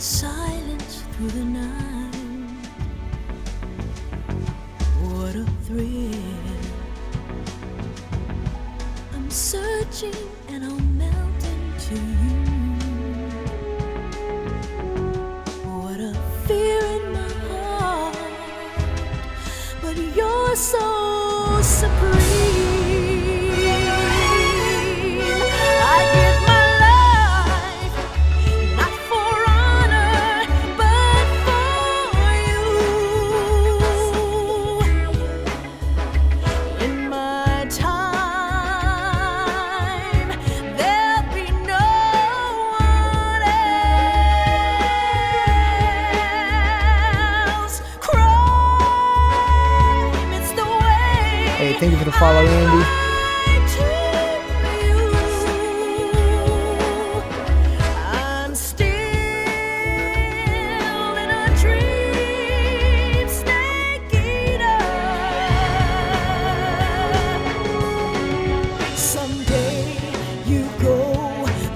silence through the night. What a thrill. I'm searching and I'll melt into you. What a fear in my heart, but you're so supreme. I give my life, not for honor, but for you. In my time, there'll be no one else. Crime, it's the way. Hey, thank you for the follow, Andy. I'm still in a dream, snake eater. Someday you go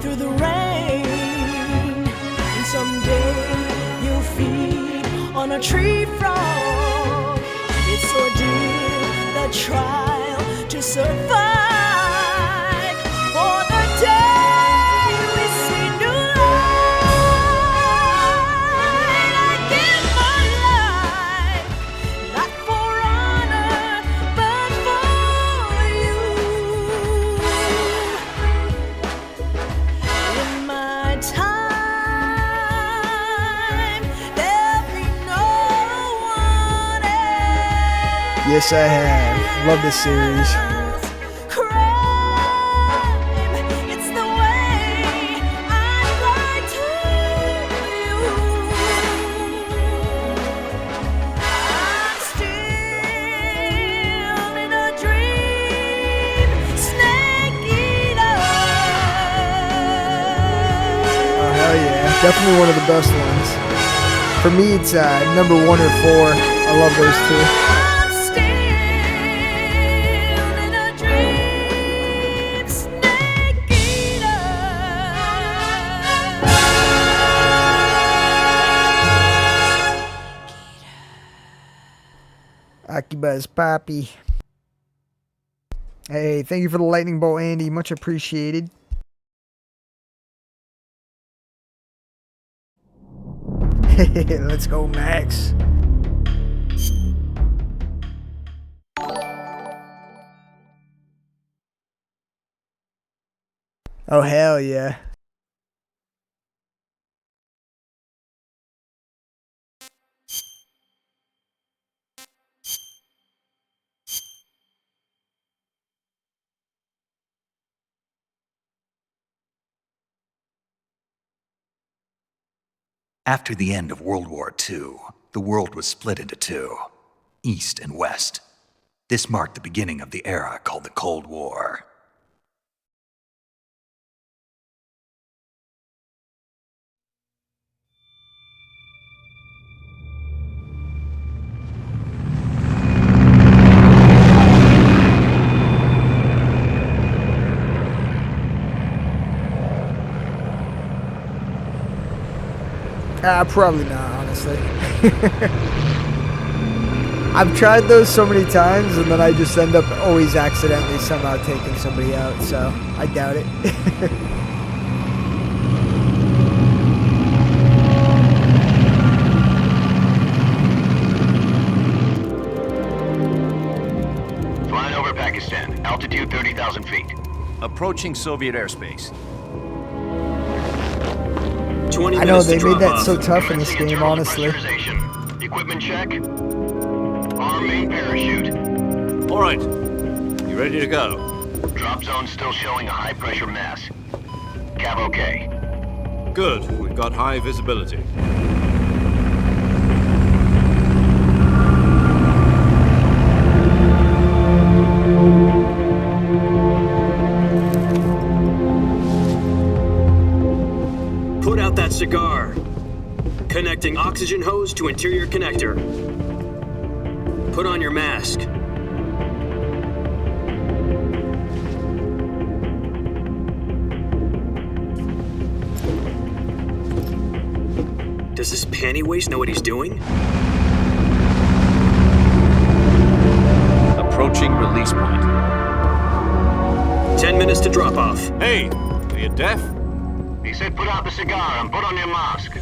through the rain, and someday you'll feed on a tree frog. It's ordeal, the trial to survive. For the day we see new light, I give my life, not for honor, but for you. In my time, there'll be no one else. Yes, I have. Love this series. Crime, it's the way I lie to you. I'm still in a dream, snake eater. Oh, hell yeah. Definitely one of the best ones. For me, it's number 1 or 4. I love those two. I'm still in a dream, snake eater. Akiba's Poppy. Hey, thank you for the lightning bolt, Andy. Much appreciated. Let's go, Max. Oh, hell yeah. After the end of World War II, the world was split into two, East and West. This marked the beginning of the era called the Cold War. Probably not, honestly. I've tried those so many times, and then I just end up always accidentally somehow taking somebody out, so I doubt it. Flying over Pakistan, altitude 30,000 feet. Approaching Soviet airspace. 20 I know, minutes they to made drop that off. so tough in this Commencing game, internal honestly. pressurization. Equipment check. Arm main parachute. All right. You ready to go? Drop zone still showing a high pressure mass. Cav okay. Good. We've got high visibility. Put out that cigar. Connecting oxygen hose to interior connector. Put on your mask. Does this panty waste know what he's doing? Approaching release point. 10 minutes to drop off. Hey, are you deaf? He said put out the cigar and put on your mask.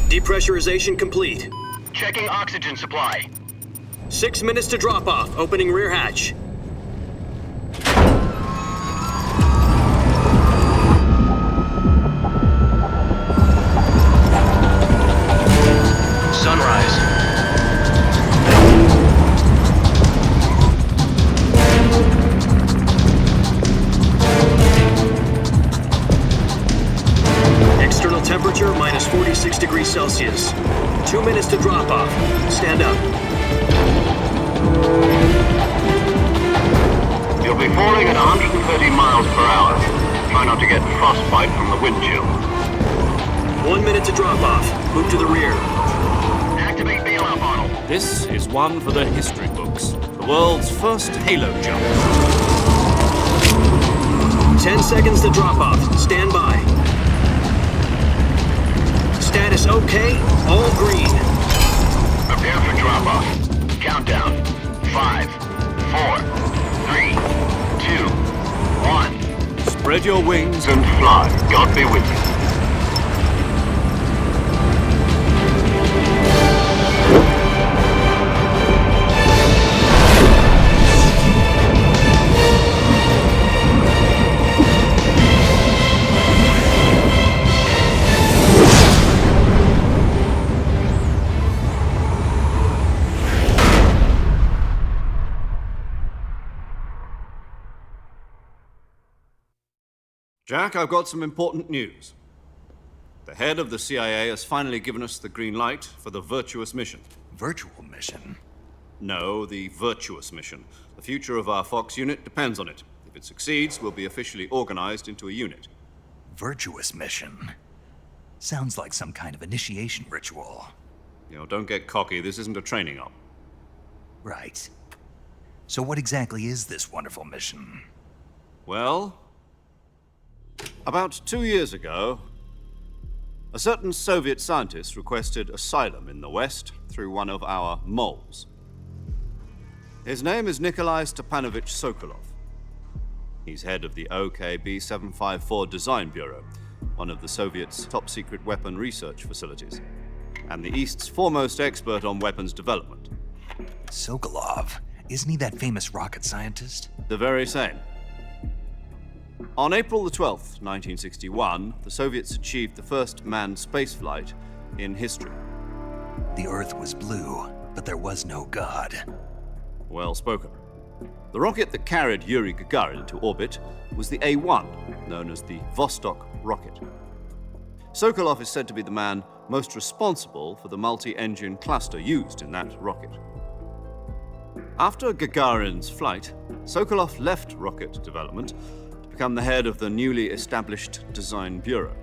Depressurization complete. Checking oxygen supply. 6 minutes to drop off. Opening rear hatch. Sunrise. External temperature minus 46 degrees Celsius. 2 minutes to drop off. Stand up. You'll be falling at 130 miles per hour. Try not to get frostbite from the wind chill. 1 minute to drop off. Move to the rear. Activate bailout bottle. This is one for the history books. The world's first halo jump. 10 seconds to drop off. Stand by. Status okay. All green. Prepare for drop-off. Countdown. 5, 4, 3, 2, 1. Spread your wings. And fly. God be with you. Jack, I've got some important news. The head of the CIA has finally given us the green light for the virtuous mission. Virtual mission? No, the virtuous mission. The future of our Fox unit depends on it. If it succeeds, we'll be officially organized into a unit. Virtuous mission? Sounds like some kind of initiation ritual. You know, don't get cocky. This isn't a training op. Right. So what exactly is this wonderful mission? Well, about 2 years ago, a certain Soviet scientist requested asylum in the West through one of our moles. His name is Nikolai Stepanovich Sokolov. He's head of the OKB 754 Design Bureau, one of the Soviets' top-secret weapon research facilities, and the East's foremost expert on weapons development. Sokolov? Isn't he that famous rocket scientist? The very same. On April the 12th, 1961, the Soviets achieved the first manned spaceflight in history. The Earth was blue, but there was no God. Well spoken. The rocket that carried Yuri Gagarin into orbit was the A-1, known as the Vostok rocket. Sokolov is said to be the man most responsible for the multi-engine cluster used in that rocket. After Gagarin's flight, Sokolov left rocket development to become the head of the newly established Design Bureau.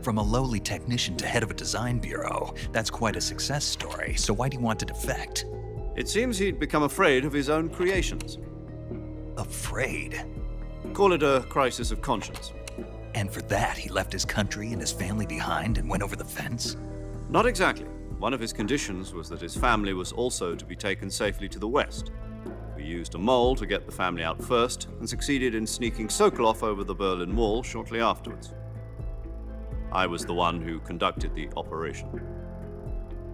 From a lowly technician to head of a design bureau, that's quite a success story, so why do you want to defect? It seems he'd become afraid of his own creations. Afraid? Call it a crisis of conscience. And for that, he left his country and his family behind and went over the fence? Not exactly. One of his conditions was that his family was also to be taken safely to the West. We used a mole to get the family out first and succeeded in sneaking Sokolov over the Berlin Wall shortly afterwards. I was the one who conducted the operation.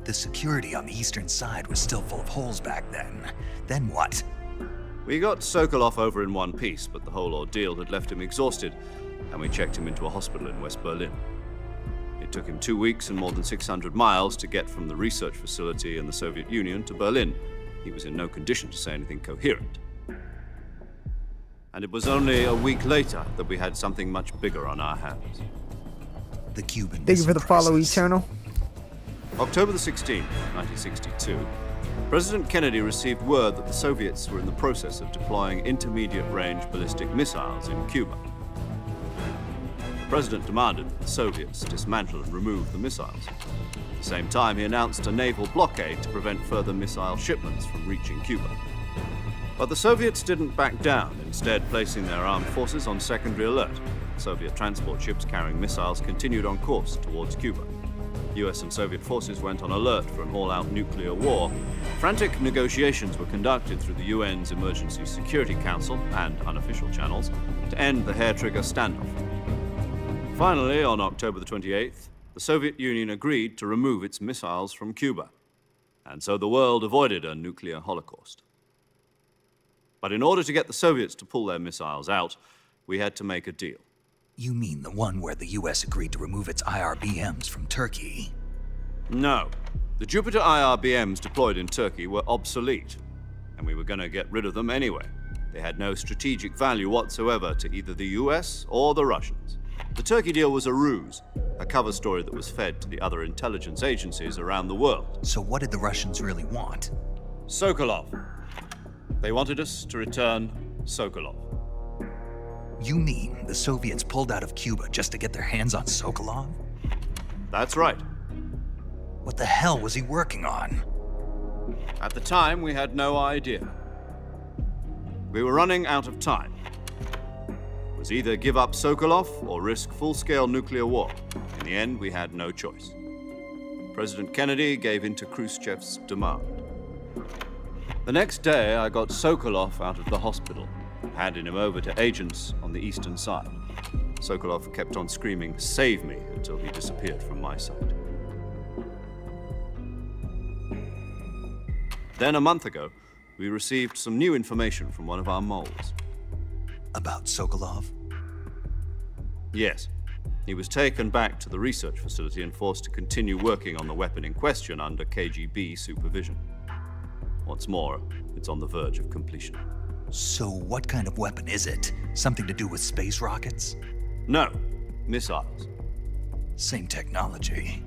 The security on the eastern side was still full of holes back then. Then what? We got Sokolov over in one piece, but the whole ordeal had left him exhausted, and we checked him into a hospital in West Berlin. It took him 2 weeks and more than 600 miles to get from the research facility in the Soviet Union to Berlin. He was in no condition to say anything coherent. And it was only a week later that we had something much bigger on our hands. The Cuban Thank you for the follow, Missile Crisis. Eternal. October the 16th, 1962, President Kennedy received word that the Soviets were in the process of deploying intermediate-range ballistic missiles in Cuba. The president demanded that the Soviets dismantle and remove the missiles. At the same time, he announced a naval blockade to prevent further missile shipments from reaching Cuba. But the Soviets didn't back down, instead placing their armed forces on secondary alert. Soviet transport ships carrying missiles continued on course towards Cuba. US and Soviet forces went on alert for an all-out nuclear war. Frantic negotiations were conducted through the UN's Emergency Security Council and unofficial channels to end the hair-trigger standoff. Finally, on October the 28th, the Soviet Union agreed to remove its missiles from Cuba. And so the world avoided a nuclear holocaust. But in order to get the Soviets to pull their missiles out, we had to make a deal. You mean the one where the US agreed to remove its IRBMs from Turkey? No. The Jupiter IRBMs deployed in Turkey were obsolete, and we were going to get rid of them anyway. They had no strategic value whatsoever to either the US or the Russians. The Turkey deal was a ruse, a cover story that was fed to the other intelligence agencies around the world. So what did the Russians really want? Sokolov. They wanted us to return Sokolov. You mean the Soviets pulled out of Cuba just to get their hands on Sokolov? That's right. What the hell was he working on? At the time, we had no idea. We were running out of time. It was either give up Sokolov or risk full-scale nuclear war. In the end, we had no choice. President Kennedy gave in to Khrushchev's demand. The next day, I got Sokolov out of the hospital, handing him over to agents on the eastern side. Sokolov kept on screaming, "Save me," until he disappeared from my sight. Then, a month ago, we received some new information from one of our moles. About Sokolov? Yes. He was taken back to the research facility and forced to continue working on the weapon in question under KGB supervision. What's more, it's on the verge of completion. So what kind of weapon is it? Something to do with space rockets? No, missiles. Same technology.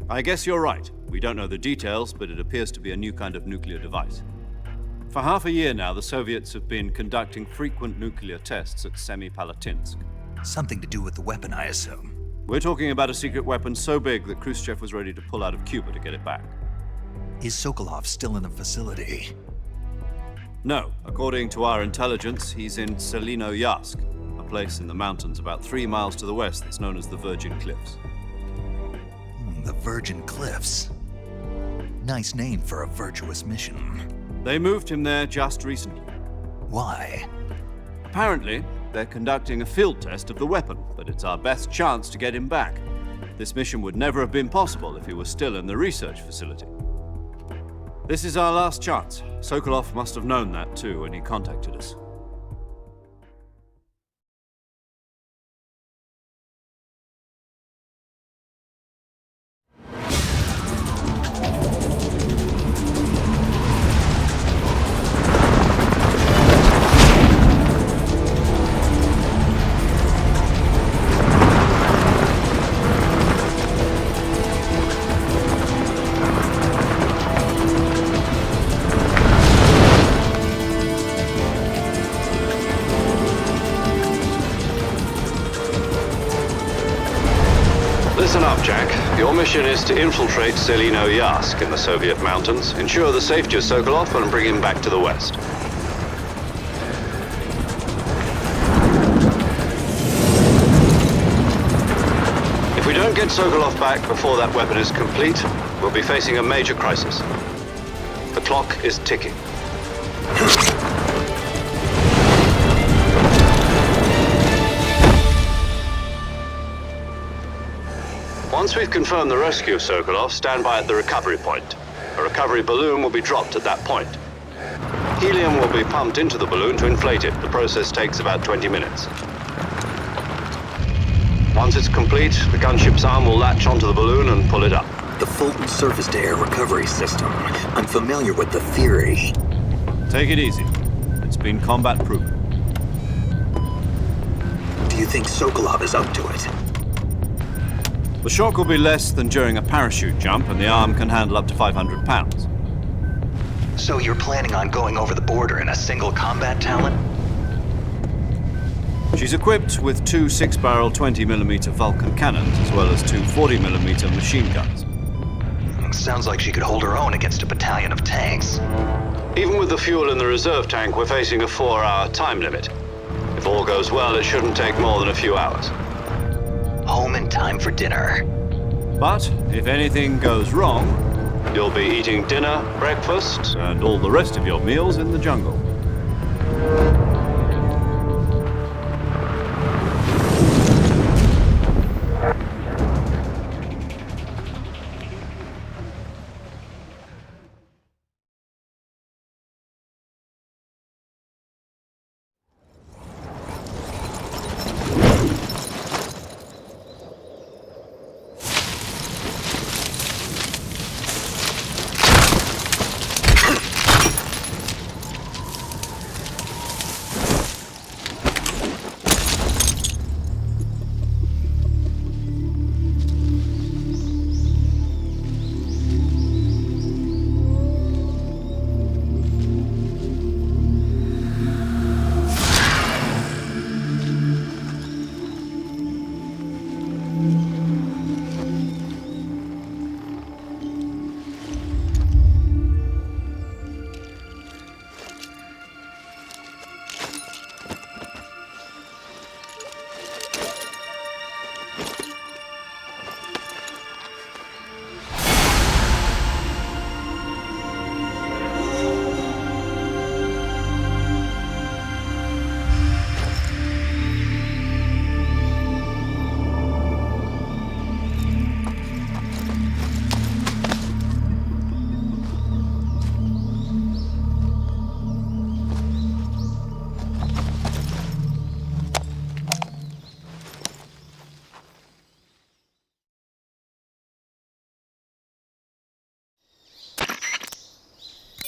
I guess you're right. We don't know the details, but it appears to be a new kind of nuclear device. For half a year now, the Soviets have been conducting frequent nuclear tests at Semipalatinsk. Something to do with the weapon, I assume. We're talking about a secret weapon so big that Khrushchev was ready to pull out of Cuba to get it back. Is Sokolov still in the facility? No. According to our intelligence, he's in Selino-Yarsk, a place in the mountains about 3 miles to the west that's known as the Virgin Cliffs. The Virgin Cliffs. Nice name for a virtuous mission. They moved him there just recently. Why? Apparently, they're conducting a field test of the weapon, but it's our best chance to get him back. This mission would never have been possible if he was still in the research facility. This is our last chance. Sokolov must have known that too when he contacted us. Listen up, Jack. Your mission is to infiltrate Selino-Yarsk in the Soviet mountains, ensure the safety of Sokolov, and bring him back to the west. If we don't get Sokolov back before that weapon is complete, we'll be facing a major crisis. The clock is ticking. Once we've confirmed the rescue of Sokolov, stand by at the recovery point. A recovery balloon will be dropped at that point. Helium will be pumped into the balloon to inflate it. The process takes about 20 minutes. Once it's complete, the gunship's arm will latch onto the balloon and pull it up. The Fulton surface-to-air recovery system. I'm familiar with the theory. Take it easy. It's been combat-proven. Do you think Sokolov is up to it? The shock will be less than during a parachute jump, and the arm can handle up to 500 pounds. So you're planning on going over the border in a single combat talon? She's equipped with two 6-barrel 20mm Vulcan cannons, as well as two 40mm machine guns. Sounds like she could hold her own against a battalion of tanks. Even with the fuel in the reserve tank, we're facing a 4-hour time limit. If all goes well, it shouldn't take more than a few hours. Home in time for dinner. But if anything goes wrong, you'll be eating dinner, breakfast, and all the rest of your meals in the jungle.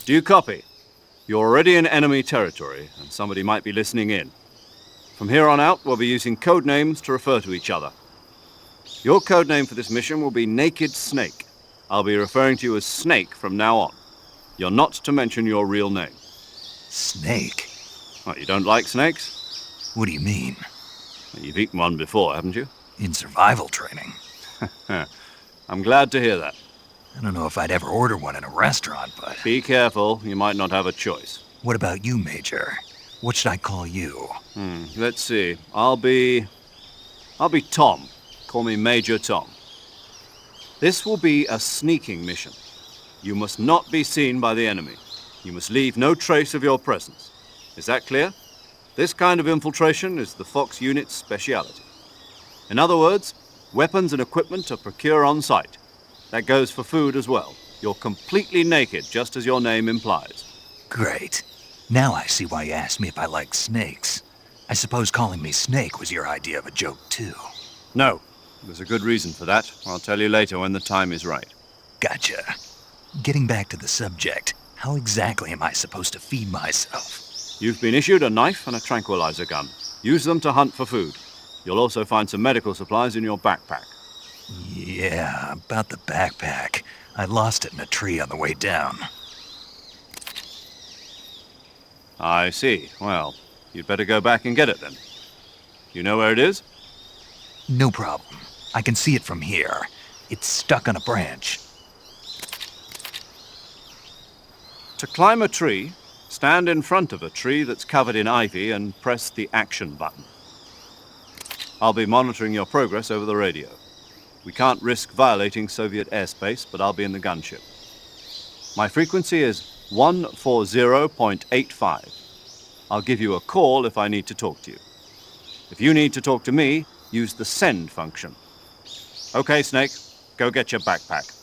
Do you copy? You're already in enemy territory, and somebody might be listening in. From here on out, we'll be using code names to refer to each other. Your code name for this mission will be Naked Snake. I'll be referring to you as Snake from now on. You're not to mention your real name. Snake? What, you don't like snakes? What do you mean? You've eaten one before, haven't you? In survival training. I'm glad to hear that. I don't know if I'd ever order one in a restaurant, but... Be careful, you might not have a choice. What about you, Major? What should I call you? Let's see. I'll be Tom. Call me Major Tom. This will be a sneaking mission. You must not be seen by the enemy. You must leave no trace of your presence. Is that clear? This kind of infiltration is the Fox unit's speciality. In other words, weapons and equipment are procured on site. That goes for food as well. You're completely naked, just as your name implies. Great. Now I see why you asked me if I like snakes. I suppose calling me Snake was your idea of a joke, too. No, there's a good reason for that. I'll tell you later when the time is right. Gotcha. Getting back to the subject, how exactly am I supposed to feed myself? You've been issued a knife and a tranquilizer gun. Use them to hunt for food. You'll also find some medical supplies in your backpack. Yeah, about the backpack. I lost it in a tree on the way down. I see. Well, you'd better go back and get it then. You know where it is? No problem. I can see it from here. It's stuck on a branch. To climb a tree, stand in front of a tree that's covered in ivy and press the action button. I'll be monitoring your progress over the radio. We can't risk violating Soviet airspace, but I'll be in the gunship. My frequency is 140.85. I'll give you a call if I need to talk to you. If you need to talk to me, use the send function. Okay, Snake, go get your backpack.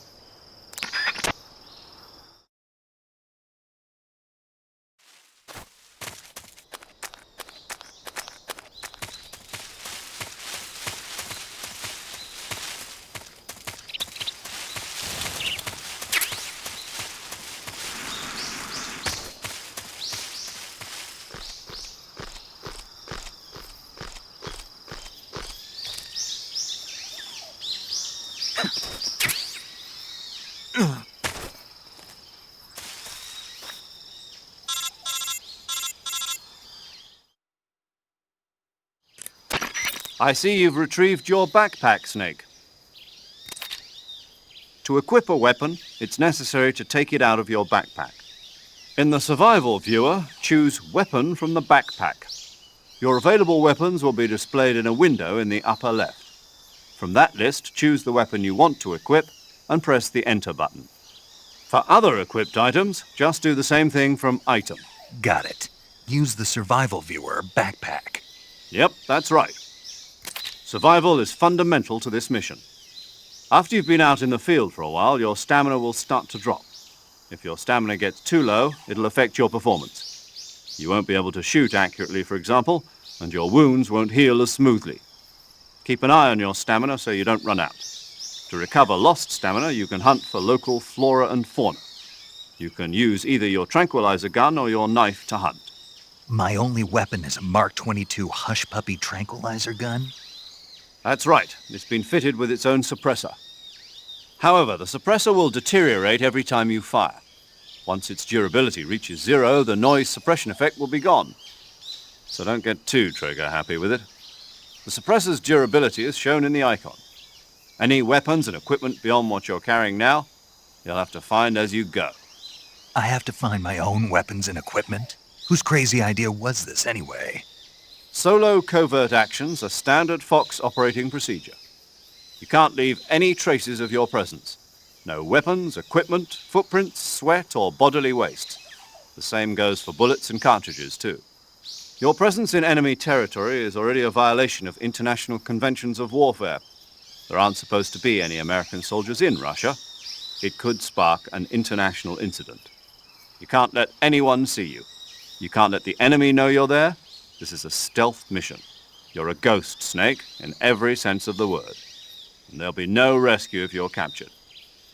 I see you've retrieved your backpack, Snake. To equip a weapon, it's necessary to take it out of your backpack. In the survival viewer, choose Weapon from the backpack. Your available weapons will be displayed in a window in the upper left. From that list, choose the weapon you want to equip and press the Enter button. For other equipped items, just do the same thing from Item. Got it. Use the survival viewer backpack. Yep, that's right. Survival is fundamental to this mission. After you've been out in the field for a while, your stamina will start to drop. If your stamina gets too low, it'll affect your performance. You won't be able to shoot accurately, for example, and your wounds won't heal as smoothly. Keep an eye on your stamina so you don't run out. To recover lost stamina, you can hunt for local flora and fauna. You can use either your tranquilizer gun or your knife to hunt. My only weapon is a Mark 22 Hush Puppy tranquilizer gun? That's right. It's been fitted with its own suppressor. However, the suppressor will deteriorate every time you fire. Once its durability reaches 0, the noise suppression effect will be gone. So don't get too trigger-happy with it. The suppressor's durability is shown in the icon. Any weapons and equipment beyond what you're carrying now, you'll have to find as you go. I have to find my own weapons and equipment? Whose crazy idea was this anyway? Solo covert actions are standard Fox operating procedure. You can't leave any traces of your presence. No weapons, equipment, footprints, sweat, or bodily waste. The same goes for bullets and cartridges, too. Your presence in enemy territory is already a violation of international conventions of warfare. There aren't supposed to be any American soldiers in Russia. It could spark an international incident. You can't let anyone see you. You can't let the enemy know you're there. This is a stealth mission. You're a ghost, Snake, in every sense of the word. And there'll be no rescue if you're captured.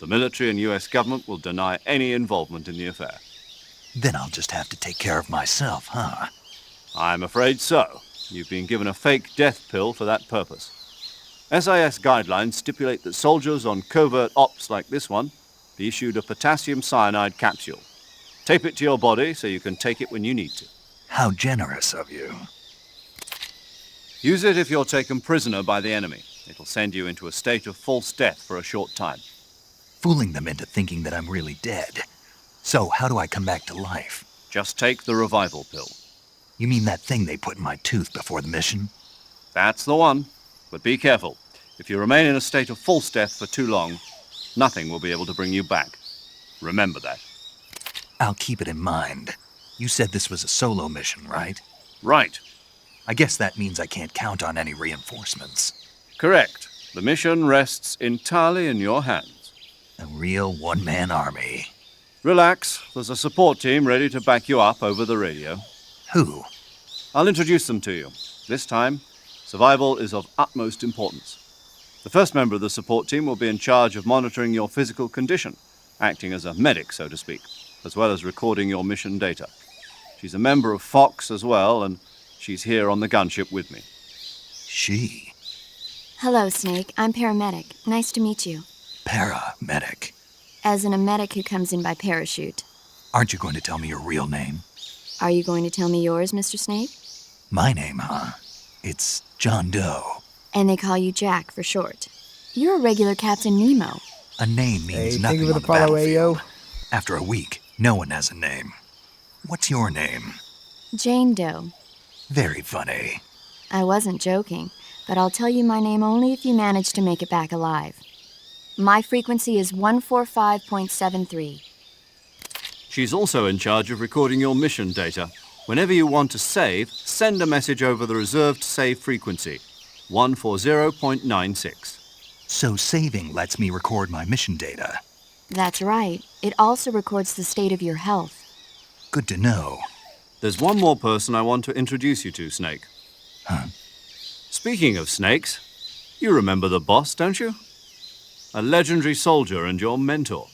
The military and US government will deny any involvement in the affair. Then I'll just have to take care of myself, huh? I'm afraid so. You've been given a fake death pill for that purpose. SIS guidelines stipulate that soldiers on covert ops like this one be issued a potassium cyanide capsule. Tape it to your body so you can take it when you need to. How generous of you. Use it if you're taken prisoner by the enemy. It'll send you into a state of false death for a short time. Fooling them into thinking that I'm really dead. So how do I come back to life? Just take the revival pill. You mean that thing they put in my tooth before the mission? That's the one. But be careful. If you remain in a state of false death for too long, nothing will be able to bring you back. Remember that. I'll keep it in mind. You said this was a solo mission, right? Right. I guess that means I can't count on any reinforcements. Correct. The mission rests entirely in your hands. A real one-man army. Relax. There's a support team ready to back you up over the radio. Who? I'll introduce them to you. This time, survival is of utmost importance. The first member of the support team will be in charge of monitoring your physical condition, acting as a medic, so to speak, as well as recording your mission data. She's a member of Fox as well, and she's here on the gunship with me. She? Hello, Snake. I'm paramedic. Nice to meet you. Paramedic. As in a medic who comes in by parachute. Aren't you going to tell me your real name? Are you going to tell me yours, Mr. Snake? My name, huh? It's John Doe. And they call you Jack for short. You're a regular Captain Nemo. A name means Hey, nothing think of on it, the Apollo battlefield. Ayo. After a week, no one has a name. What's your name? Jane Doe. Very funny. I wasn't joking, but I'll tell you my name only if you manage to make it back alive. My frequency is 145.73. She's also in charge of recording your mission data. Whenever you want to save, send a message over the reserved save frequency, 140.96. So saving lets me record my mission data. That's right. It also records the state of your health. Good to know. There's one more person I want to introduce you to, Snake. Huh? Speaking of snakes, you remember the boss, don't you? A legendary soldier and your mentor.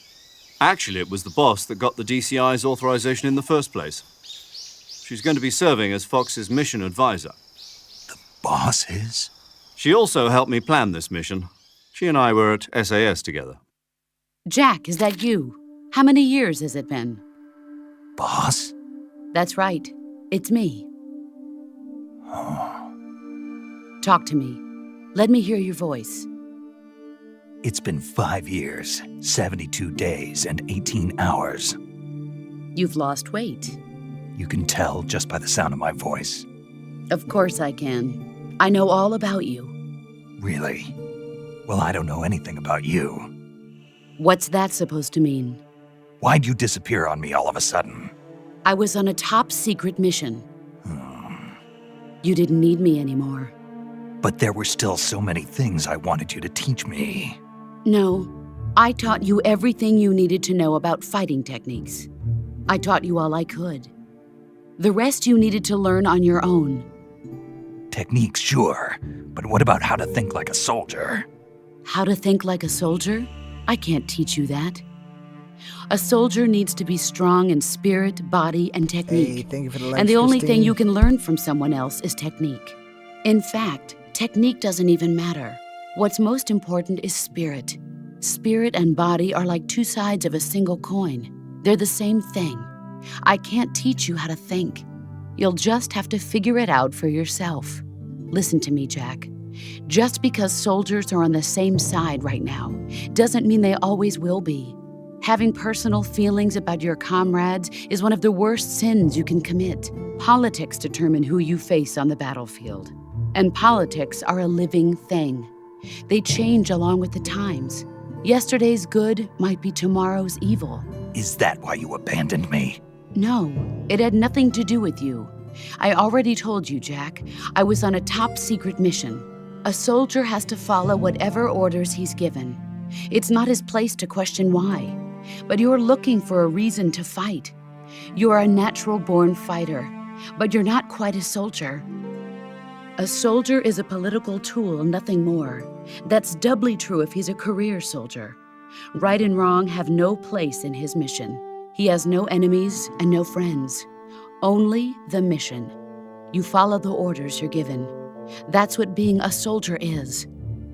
Actually, it was the boss that got the DCI's authorization in the first place. She's going to be serving as Fox's mission advisor. Boss is? She also helped me plan this mission. She and I were at SAS together. Jack, is that you? How many years has it been? Boss? That's right. It's me. Talk to me. Let me hear your voice. It's been 5 years, 72 days, and 18 hours. You've lost weight. You can tell just by the sound of my voice. Of course I can. I know all about you. Really? Well, I don't know anything about you. What's that supposed to mean? Why'd you disappear on me all of a sudden? I was on a top-secret mission. You didn't need me anymore. But there were still so many things I wanted you to teach me. No, I taught you everything you needed to know about fighting techniques. I taught you all I could. The rest you needed to learn on your own. Techniques, sure. But what about how to think like a soldier? How to think like a soldier? I can't teach you that. A soldier needs to be strong in spirit, body, and technique. Hey, thank you for the likes, And the only Christine. thing you can learn from someone else is technique. In fact, technique doesn't even matter. What's most important is spirit. Spirit and body are like two sides of a single coin. They're the same thing. I can't teach you how to think. You'll just have to figure it out for yourself. Listen to me, Jack. Just because soldiers are on the same side right now doesn't mean they always will be. Having personal feelings about your comrades is one of the worst sins you can commit. Politics determine who you face on the battlefield. And politics are a living thing. They change along with the times. Yesterday's good might be tomorrow's evil. Is that why you abandoned me? No, it had nothing to do with you. I already told you, Jack. I was on a top-secret mission. A soldier has to follow whatever orders he's given. It's not his place to question why. But you're looking for a reason to fight. You're a natural-born fighter, but you're not quite a soldier. A soldier is a political tool, nothing more. That's doubly true if he's a career soldier. Right and wrong have no place in his mission. He has no enemies and no friends. Only the mission. You follow the orders you're given. That's what being a soldier is.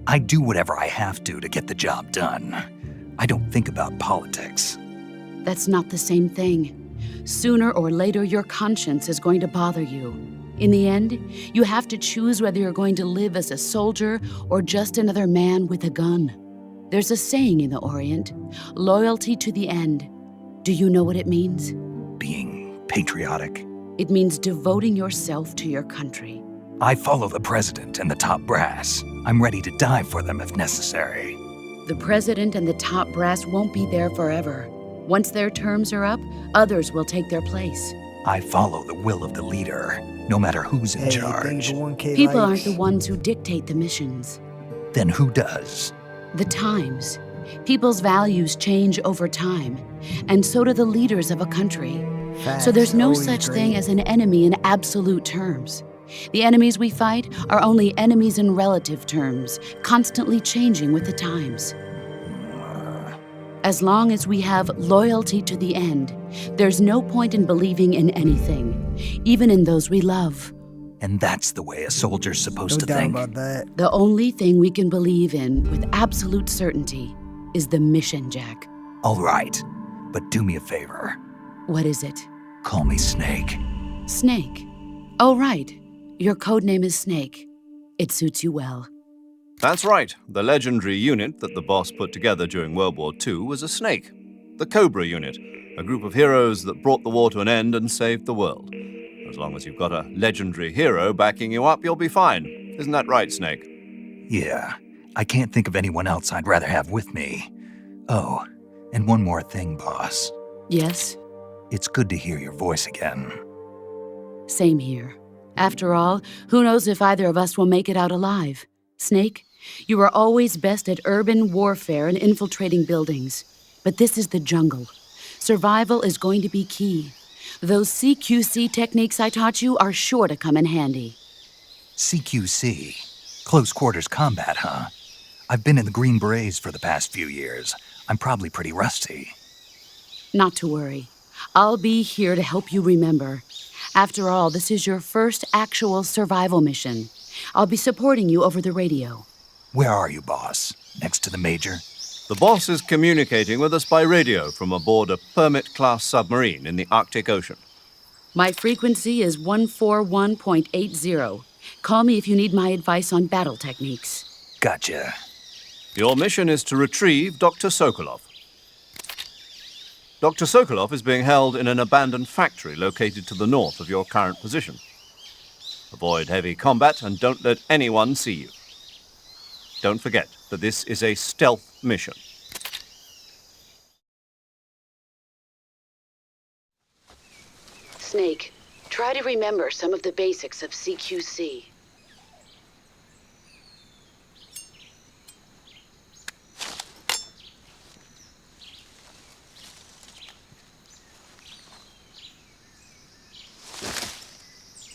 I do whatever I have to get the job done. I don't think about politics. That's not the same thing. Sooner or later, your conscience is going to bother you. In the end, you have to choose whether you're going to live as a soldier or just another man with a gun. There's a saying in the Orient, loyalty to the end. Do you know what it means? Being patriotic. It means devoting yourself to your country. I follow the president and the top brass. I'm ready to die for them if necessary. The president and the top brass won't be there forever. Once their terms are up, others will take their place. I follow the will of the leader, no matter who's in Hey, charge. thank you for 1K People likes. aren't the ones who dictate the missions. Then who does? The times. People's values change over time, and so do the leaders of a country. Facts, So there's no always such great. thing as an enemy in absolute terms. The enemies we fight are only enemies in relative terms, constantly changing with the times. As long as we have loyalty to the end, there's no point in believing in anything, even in those we love. And that's the way a soldier's supposed No to doubt think. about that. The only thing we can believe in with absolute certainty is the mission, Jack. All right, but do me a favor. What is it? Call me Snake. Snake. Oh, right. Your code name is Snake. It suits you well. That's right. The legendary unit that the boss put together during World War II was a snake. The Cobra unit, a group of heroes that brought the war to an end and saved the world. As long as you've got a legendary hero backing you up, you'll be fine. Isn't that right, Snake? Yeah, I can't think of anyone else I'd rather have with me. Oh, and one more thing, boss. Yes? It's good to hear your voice again. Same here. After all, who knows if either of us will make it out alive? Snake, you are always best at urban warfare and infiltrating buildings. But this is the jungle. Survival is going to be key. Those CQC techniques I taught you are sure to come in handy. CQC? Close quarters combat, huh? I've been in the Green Berets for the past few years. I'm probably pretty rusty. Not to worry. I'll be here to help you remember. After all, this is your first actual survival mission. I'll be supporting you over the radio. Where are you, boss? Next to the major? The boss is communicating with us by radio from aboard a Permit-class submarine in the Arctic Ocean. My frequency is 141.80. Call me if you need my advice on battle techniques. Gotcha. Your mission is to retrieve Dr. Sokolov. Dr. Sokolov is being held in an abandoned factory located to the north of your current position. Avoid heavy combat and don't let anyone see you. Don't forget that this is a stealth mission. Snake, try to remember some of the basics of CQC.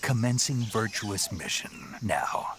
Commencing virtuous mission now.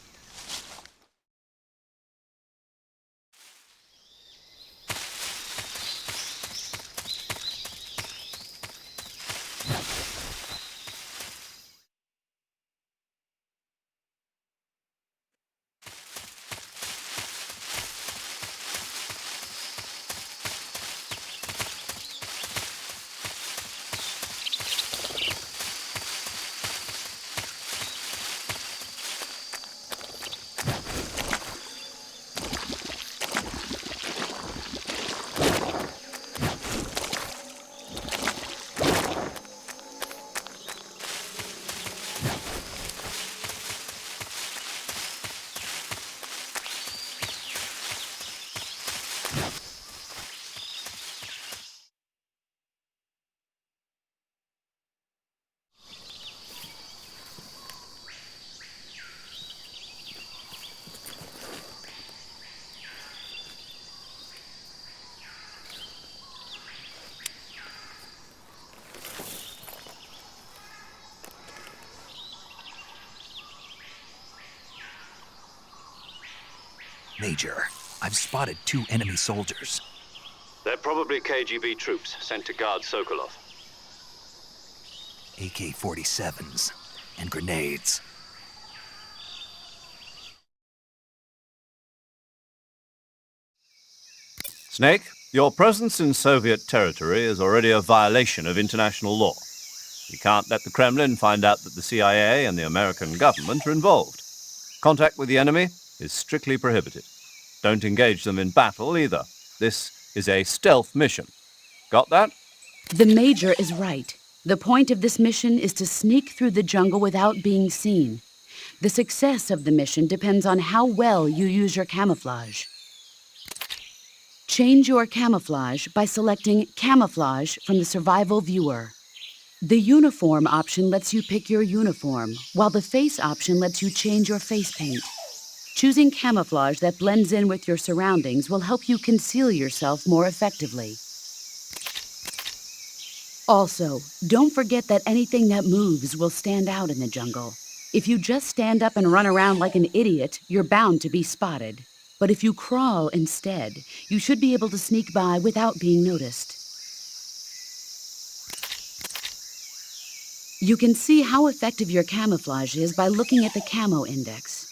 Major, I've spotted 2 enemy soldiers. They're probably KGB troops sent to guard Sokolov. AK-47s and grenades. Snake, your presence in Soviet territory is already a violation of international law. You can't let the Kremlin find out that the CIA and the American government are involved. Contact with the enemy is strictly prohibited. Don't engage them in battle either. This is a stealth mission. Got that? The Major is right. The point of this mission is to sneak through the jungle without being seen. The success of the mission depends on how well you use your camouflage. Change your camouflage by selecting Camouflage from the Survival Viewer. The Uniform option lets you pick your uniform, while the Face option lets you change your face paint. Choosing camouflage that blends in with your surroundings will help you conceal yourself more effectively. Also, don't forget that anything that moves will stand out in the jungle. If you just stand up and run around like an idiot, you're bound to be spotted. But if you crawl instead, you should be able to sneak by without being noticed. You can see how effective your camouflage is by looking at the Camo Index.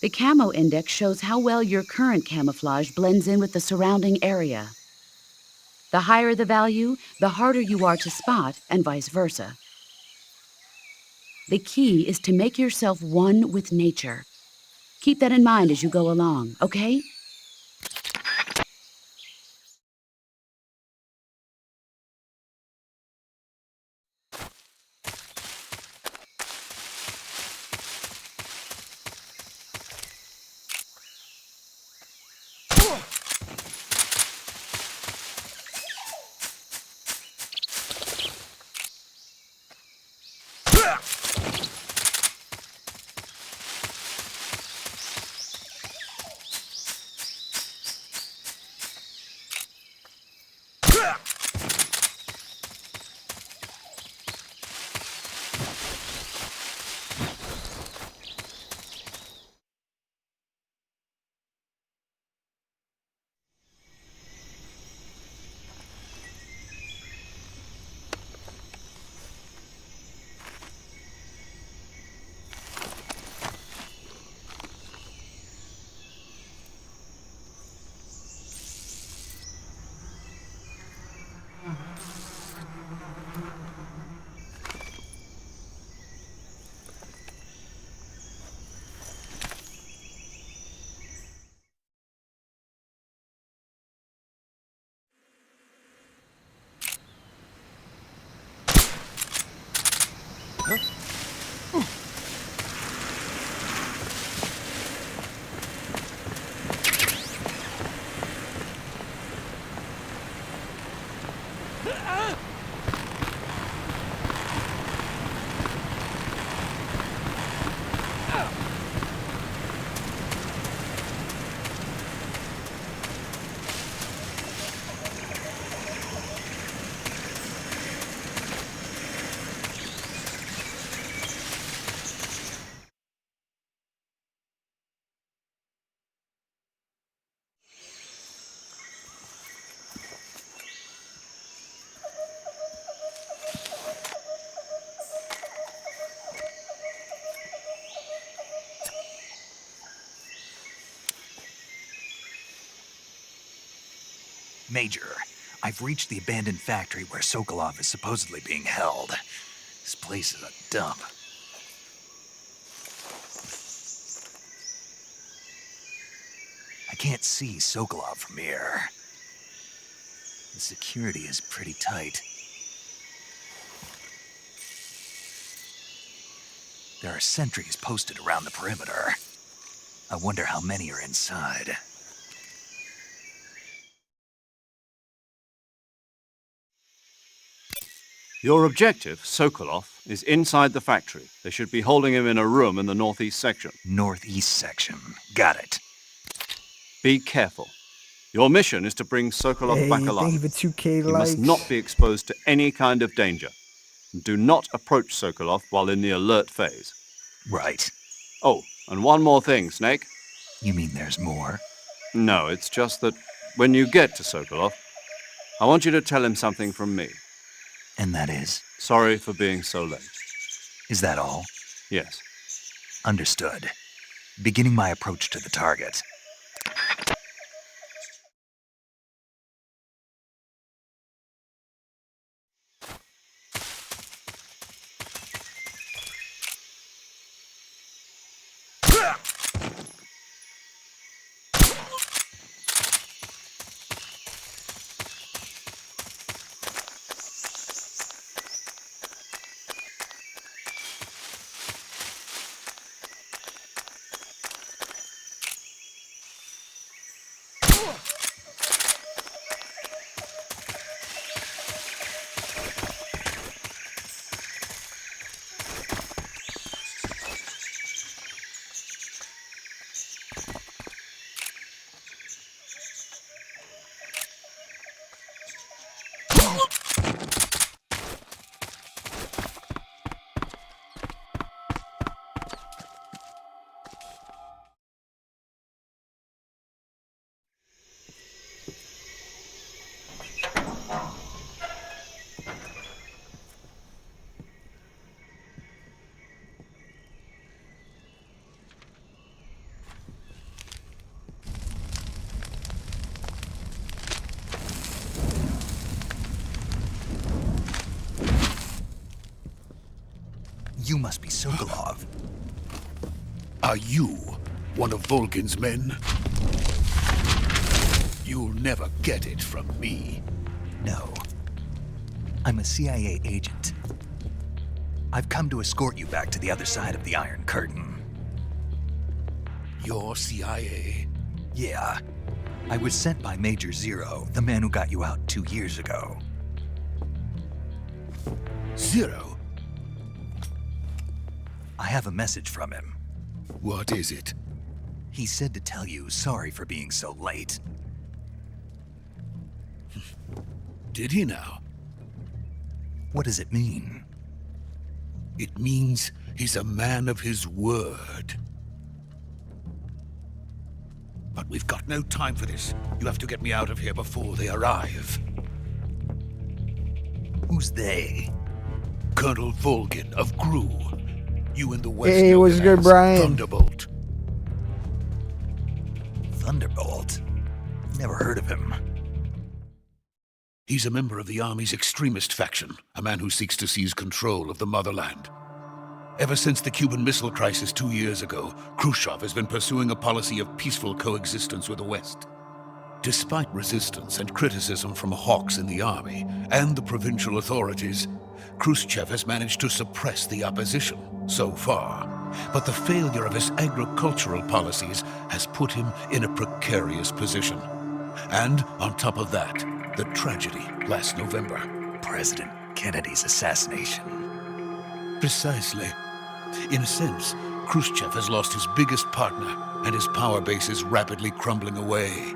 The Camo Index shows how well your current camouflage blends in with the surrounding area. The higher the value, the harder you are to spot, and vice versa. The key is to make yourself one with nature. Keep that in mind as you go along, okay? Major, I've reached the abandoned factory where Sokolov is supposedly being held. This place is a dump. I can't see Sokolov from here. The security is pretty tight. There are sentries posted around the perimeter. I wonder how many are inside. Your objective, Sokolov, is inside the factory. They should be holding him in a room in the northeast section. Northeast section. Got it. Be careful. Your mission is to bring Sokolov Hey, back thank you alive. for 2K He likes. must not be exposed to any kind of danger. Do not approach Sokolov while in the alert phase. Right. Oh, and one more thing, Snake. You mean there's more? No, it's just that when you get to Sokolov, I want you to tell him something from me. And that is? Sorry for being so late. Is that all? Yes. Understood. Beginning my approach to the target. You must be Sokolov. Are you one of Volgin's men? You'll never get it from me. No. I'm a CIA agent. I've come to escort you back to the other side of the Iron Curtain. You're CIA? Yeah. I was sent by Major Zero, the man who got you out 2 years ago. Zero? I have a message from him. What is it? He said to tell you sorry for being so late. Did he now? What does it mean? It means he's a man of his word. But we've got no time for this. You have to get me out of here before they arrive. Who's they? Colonel Volgin of GRU. You in the West Hey, know what's him good, as Brian? Thunderbolt. Thunderbolt? Never heard of him. He's a member of the Army's extremist faction, a man who seeks to seize control of the motherland. Ever since the Cuban Missile Crisis 2 years ago, Khrushchev has been pursuing a policy of peaceful coexistence with the West. Despite resistance and criticism from hawks in the Army and the provincial authorities, Khrushchev has managed to suppress the opposition so far, but the failure of his agricultural policies has put him in a precarious position. And on top of that, the tragedy last November. President Kennedy's assassination. Precisely. In a sense, Khrushchev has lost his biggest partner, and his power base is rapidly crumbling away.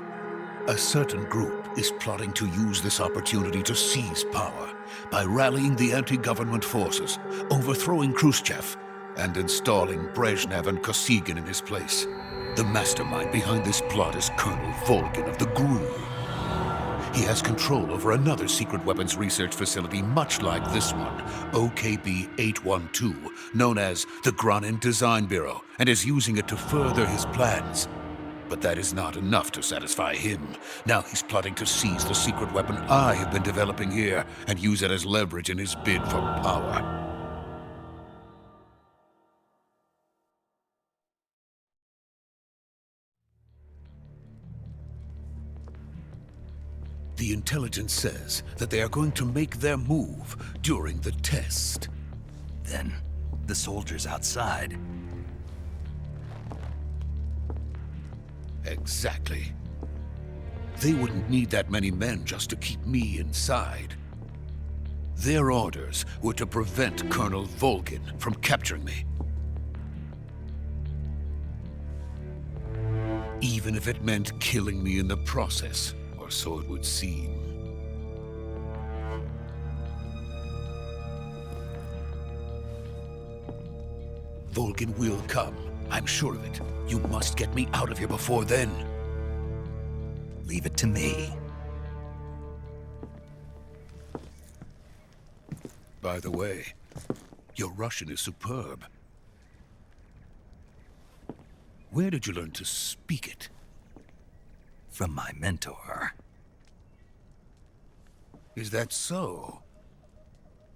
A certain group is plotting to use this opportunity to seize power by rallying the anti-government forces, overthrowing Khrushchev, and installing Brezhnev and Kosygin in his place. The mastermind behind this plot is Colonel Volgin of the GRU. He has control over another secret weapons research facility much like this one, OKB-812, known as the Granin Design Bureau, and is using it to further his plans. But that is not enough to satisfy him. Now he's plotting to seize the secret weapon I have been developing here and use it as leverage in his bid for power. The intelligence says that they are going to make their move during the test. Then, the soldiers outside. Exactly. They wouldn't need that many men just to keep me inside. Their orders were to prevent Colonel Volgin from capturing me. Even if it meant killing me in the process, or so it would seem. Volgin will come. I'm sure of it. You must get me out of here before then. Leave it to me. By the way, your Russian is superb. Where did you learn to speak it? From my mentor. Is that so?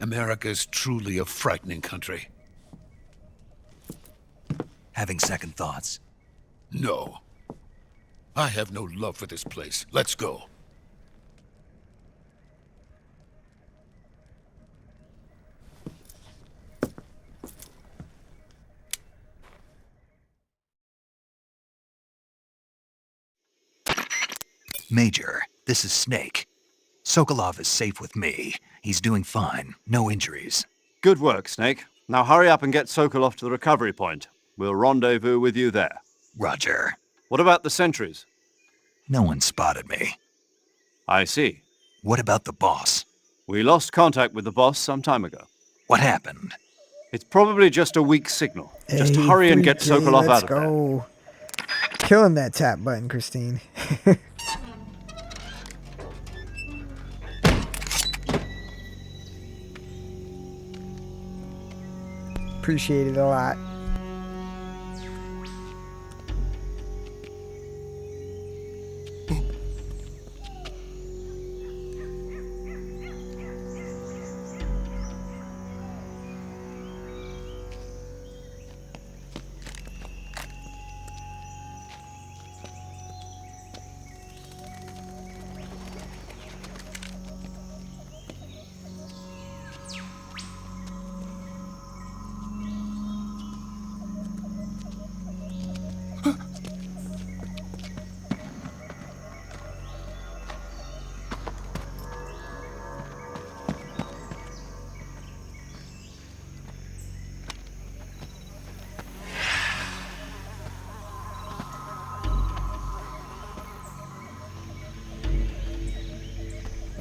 America is truly a frightening country. Having second thoughts? No. I have no love for this place. Let's go. Major, this is Snake. Sokolov is safe with me. He's doing fine. No injuries. Good work, Snake. Now hurry up and get Sokolov to the recovery point. We'll rendezvous with you there. Roger. What about the sentries? No one spotted me. I see. What about the boss? We lost contact with the boss some time ago. What happened? It's probably just a weak signal. Just hurry and get Sokolov out of there. Let's go. Killing that tap button, Christine. Appreciate it a lot.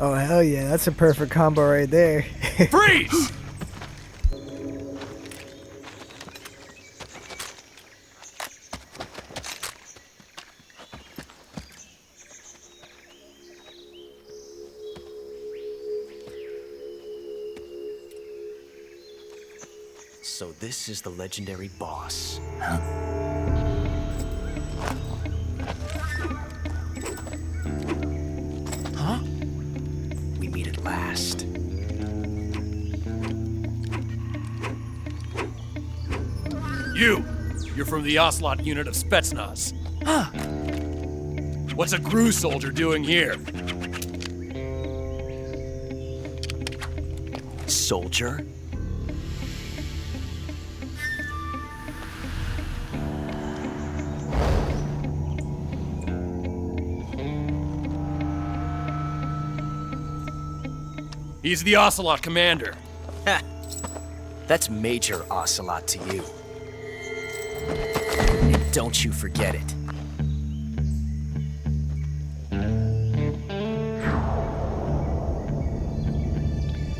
Oh, hell yeah. That's a perfect combo right there. Freeze! So this is the legendary boss. Huh? Huh? We meet at last. You're from the Oslot unit of Spetsnaz. Huh. What's a GRU soldier doing here? soldier. He's the Ocelot commander. Ha! That's Major Ocelot to you. And don't you forget it.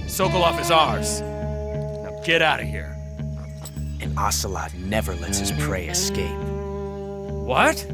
Sokolov is ours. Now get out of here. And Ocelot never lets his prey escape. What?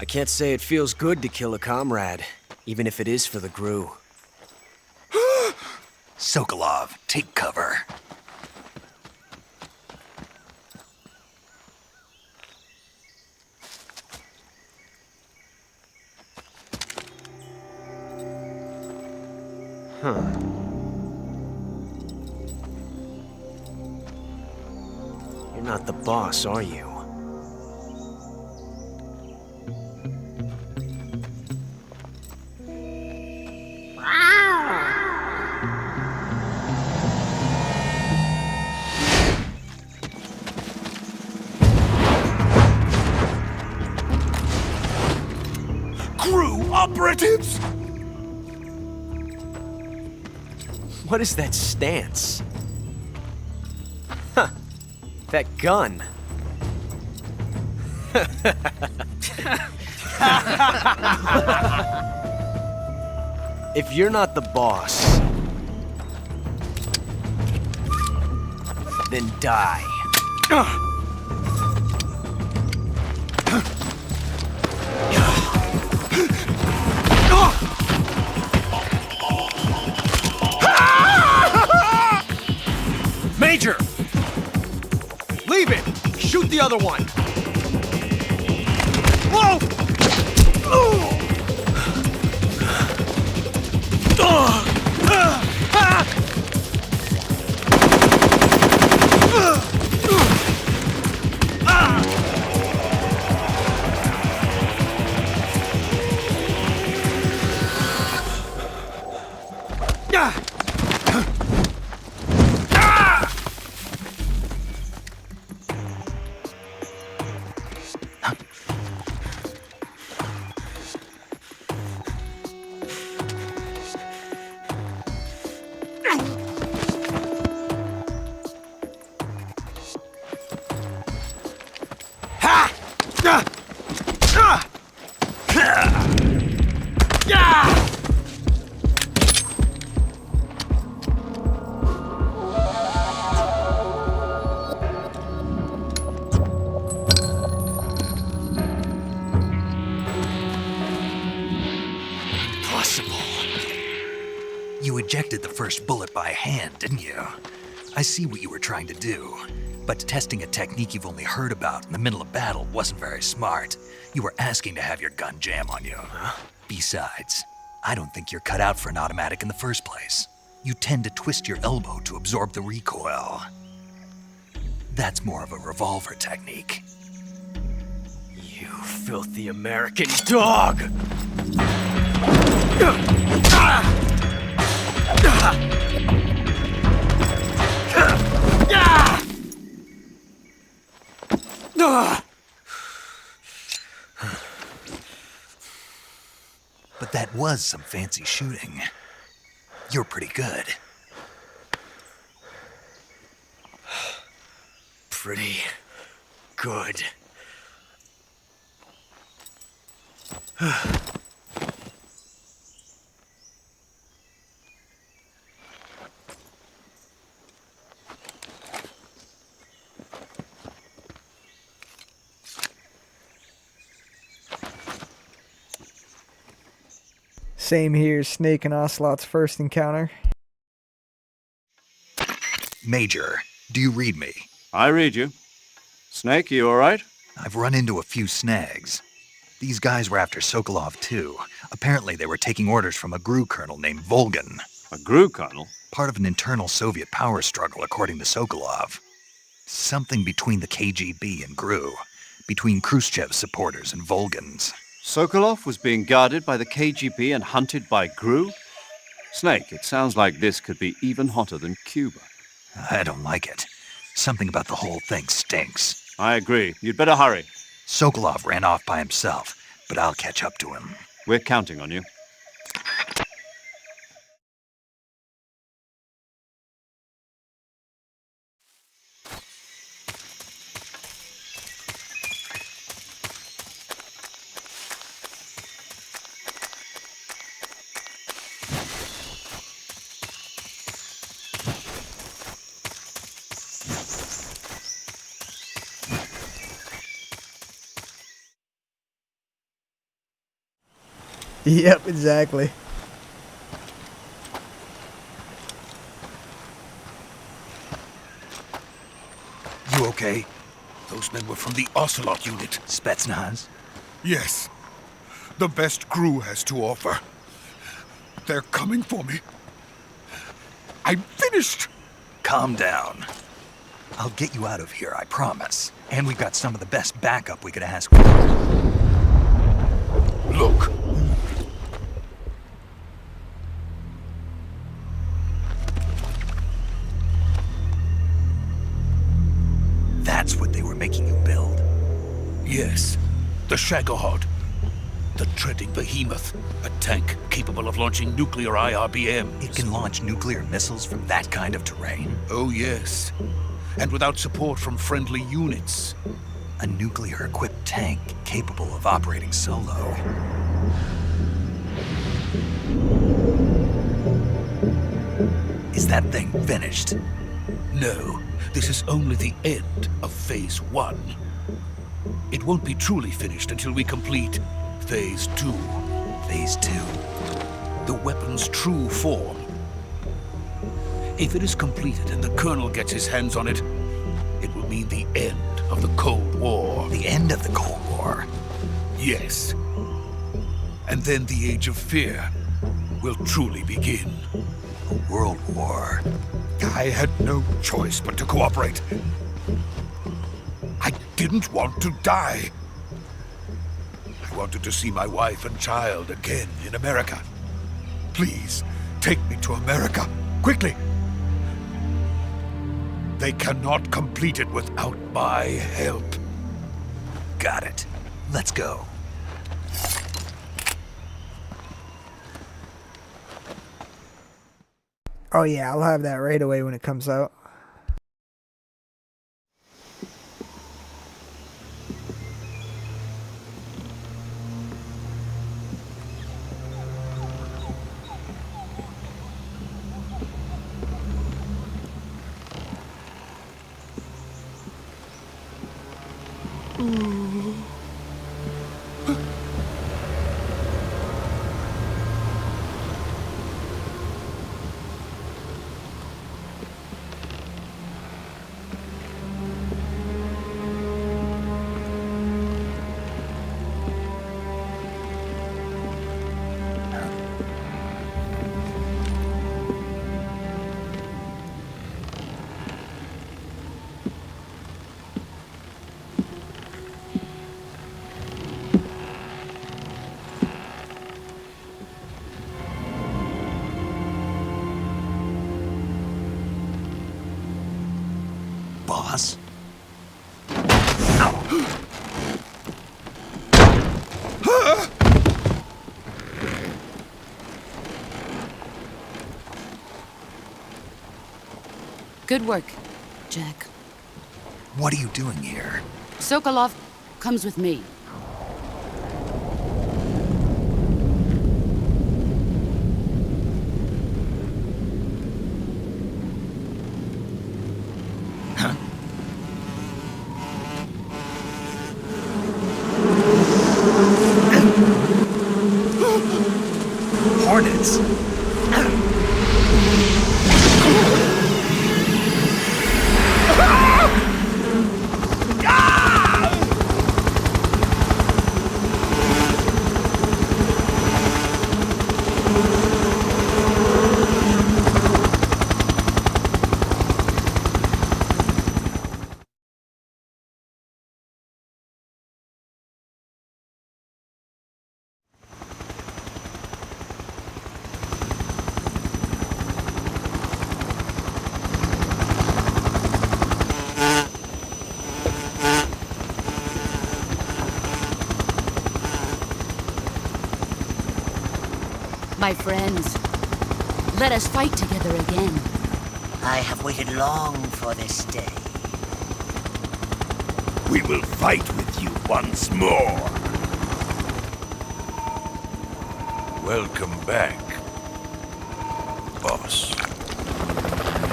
I can't say it feels good to kill a comrade, even if it is for the GRU. Sokolov, take cover. You're not the boss, are you? GRU operatives! What is that stance? Huh. That gun. If you're not the boss, then die. Major! Leave it! Shoot the other one! Whoa! You ejected the first bullet by hand, didn't you? I see what you were trying to do. But testing a technique you've only heard about in the middle of battle wasn't very smart. You were asking to have your gun jam on you. Besides, I don't think you're cut out for an automatic in the first place. You tend to twist your elbow to absorb the recoil. That's more of a revolver technique. You filthy American dog! But that was some fancy shooting. You're pretty good. Pretty good. Same here, Snake and Ocelot's first encounter. Major, do you read me? I read you. Snake, you all right? I've run into a few snags. These guys were after Sokolov too. Apparently they were taking orders from a GRU colonel named Volgan. A GRU colonel? Part of an internal Soviet power struggle, according to Sokolov. Something between the KGB and GRU. Between Khrushchev's supporters and Volgan's. Sokolov was being guarded by the KGB and hunted by GRU? Snake, it sounds like this could be even hotter than Cuba. I don't like it. Something about the whole thing stinks. I agree. You'd better hurry. Sokolov ran off by himself, but I'll catch up to him. We're counting on you. Yep, exactly. You okay? Those men were from the Ocelot unit. Spetsnaz? Yes. The best GRU has to offer. They're coming for me. I'm finished! Calm down. I'll get you out of here, I promise. And we've got some of the best backup we could ask for. Look. That's what they were making you build? Yes. The Shagohod. The treading behemoth. A tank capable of launching nuclear IRBMs. It can launch nuclear missiles from that kind of terrain? Oh, yes. And without support from friendly units. A nuclear-equipped tank capable of operating solo. Is that thing finished? No. This is only the end of Phase 1. It won't be truly finished until we complete Phase 2. Phase 2? The weapon's true form. If it is completed and the Colonel gets his hands on it, it will mean the end of the Cold War. The end of the Cold War? Yes. And then the Age of Fear will truly begin. A world war? I had no choice but to cooperate. I didn't want to die. I wanted to see my wife and child again in America. Please, take me to America, quickly. They cannot complete it without my help. Got it. Let's go. Oh yeah, I'll have that right away when it comes out. Boss? Good work, Jack. What are you doing here? Sokolov comes with me. Hornets! My friends, let us fight together again. I have waited long for this day. We will fight with you once more. Welcome back, boss.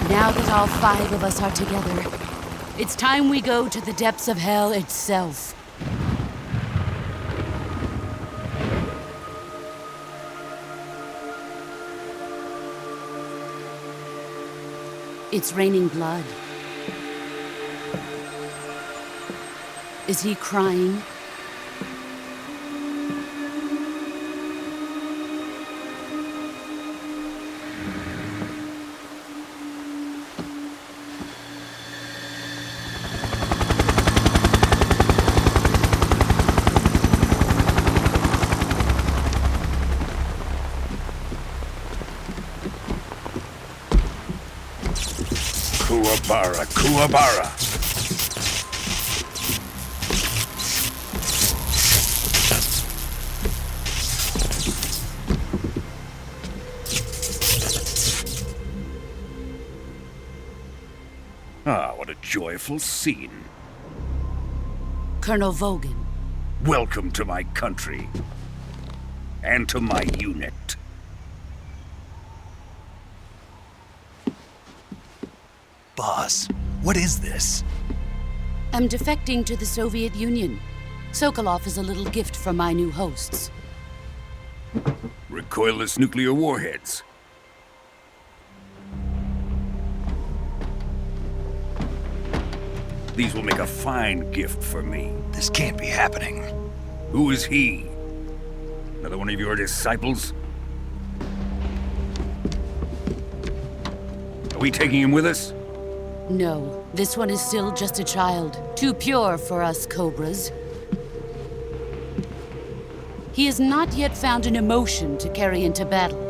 Now that all 5 of us are together, it's time we go to the depths of hell itself. It's raining blood. Is he crying? Kuwabara, Kuwabara. Ah, what a joyful scene. Colonel Vogan. Welcome to my country. And to my unit. Boss, what is this? I'm defecting to the Soviet Union. Sokolov is a little gift from my new hosts. Recoilless nuclear warheads. These will make a fine gift for me. This can't be happening. Who is he? Another one of your disciples? Are we taking him with us? No, this one is still just a child. Too pure for us Cobras. He has not yet found an emotion to carry into battle.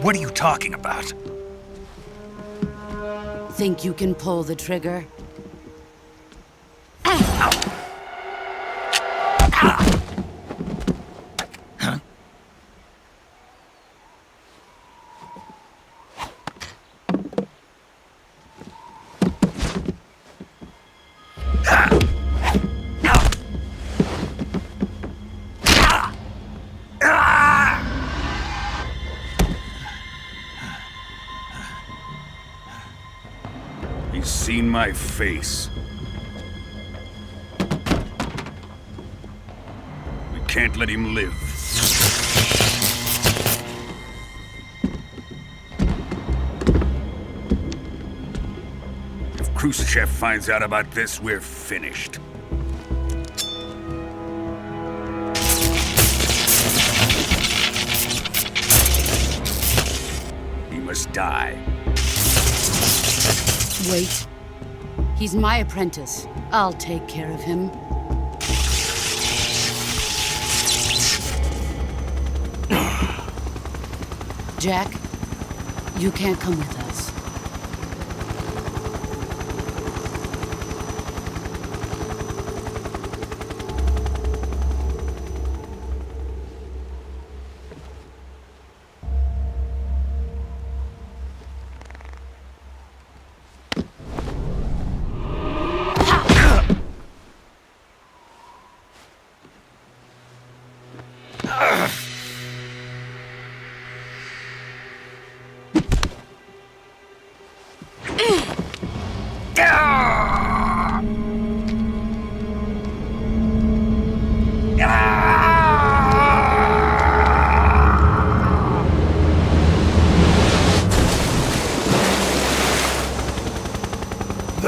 What are you talking about? Think you can pull the trigger? He's seen my face. We can't let him live. If Khrushchev finds out about this, we're finished. He must die. Wait. He's my apprentice. I'll take care of him. Jack, you can't come with us.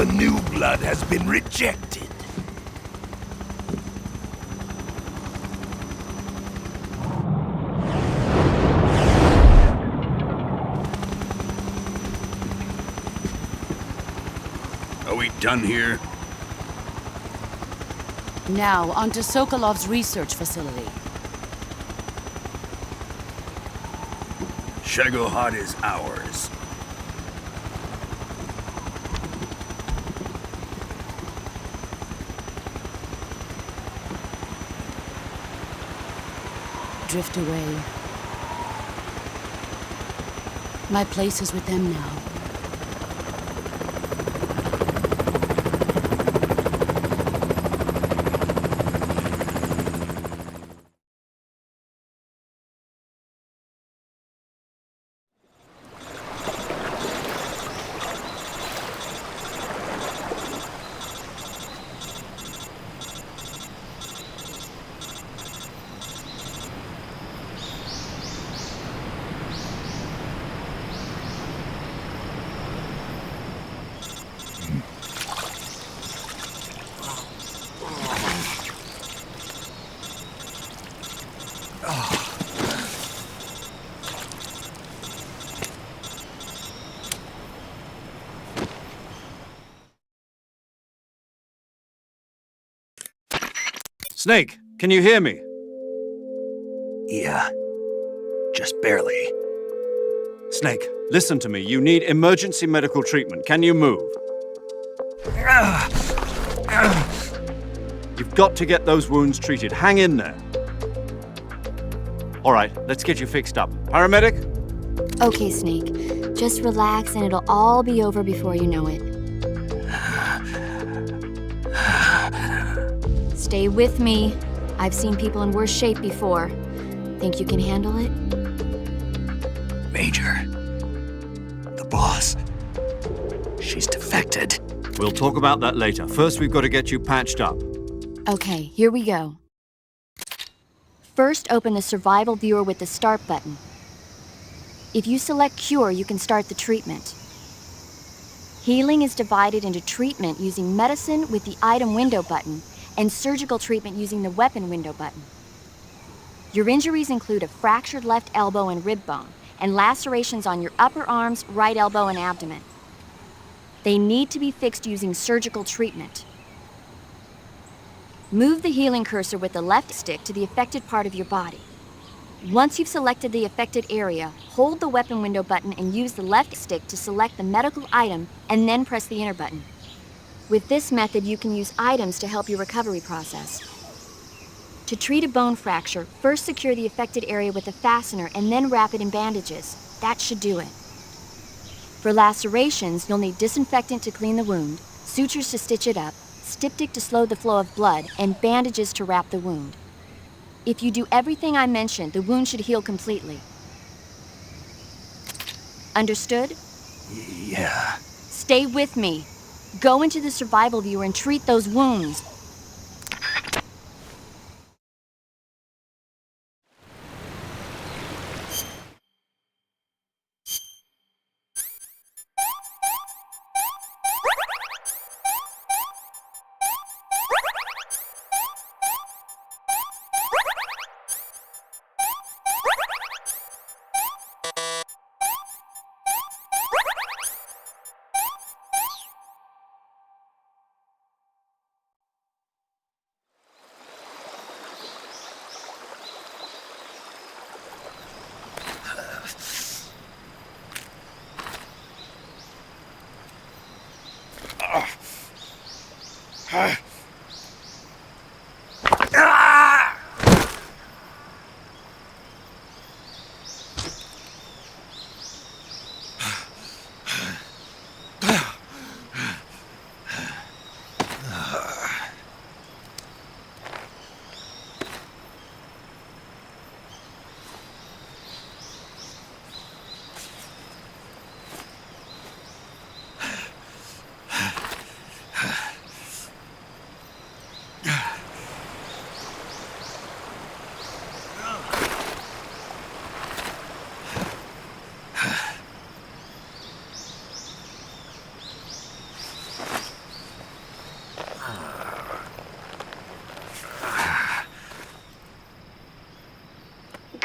The new blood has been rejected. Are we done here? Now, on to Sokolov's research facility. Shagohod is ours. Drift away. My place is with them now. Snake, can you hear me? Yeah. Just barely. Snake, listen to me. You need emergency medical treatment. Can you move? You've got to get those wounds treated. Hang in there. All right, let's get you fixed up. Paramedic? Okay, Snake. Just relax and it'll all be over before you know it. Stay with me. I've seen people in worse shape before. Think you can handle it? Major. The boss. She's defected. We'll talk about that later. First, we've got to get you patched up. Okay, here we go. First, open the survival viewer with the start button. If you select cure, you can start the treatment. Healing is divided into treatment using medicine with the item window button and surgical treatment using the weapon window button. Your injuries include a fractured left elbow and rib bone, and lacerations on your upper arms, right elbow, and abdomen. They need to be fixed using surgical treatment. Move the healing cursor with the left stick to the affected part of your body. Once you've selected the affected area, hold the weapon window button and use the left stick to select the medical item, and then press the enter button. With this method, you can use items to help your recovery process. To treat a bone fracture, first secure the affected area with a fastener and then wrap it in bandages. That should do it. For lacerations, you'll need disinfectant to clean the wound, sutures to stitch it up, styptic to slow the flow of blood, and bandages to wrap the wound. If you do everything I mentioned, the wound should heal completely. Understood? Yeah. Stay with me. Go into the survival viewer and treat those wounds.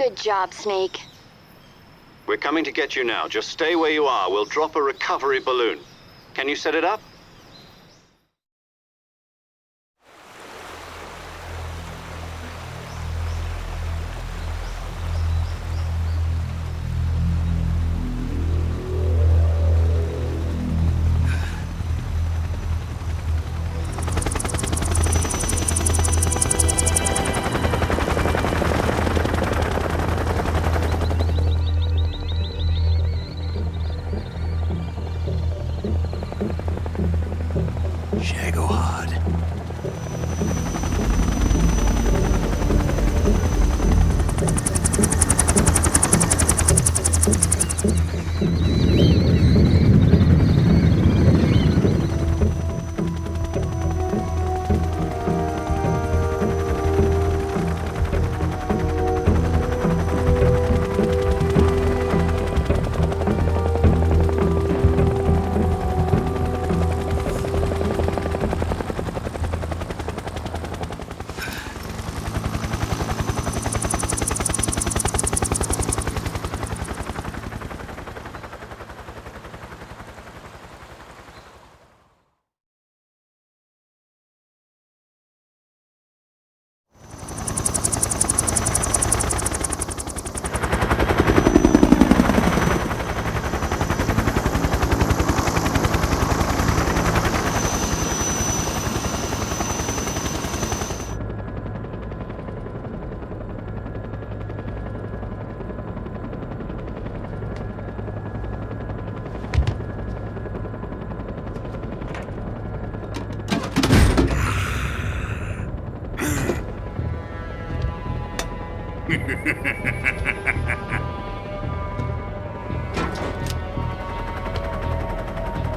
Good job, Snake. We're coming to get you now. Just stay where you are. We'll drop a recovery balloon. Can you set it up? Shagohod.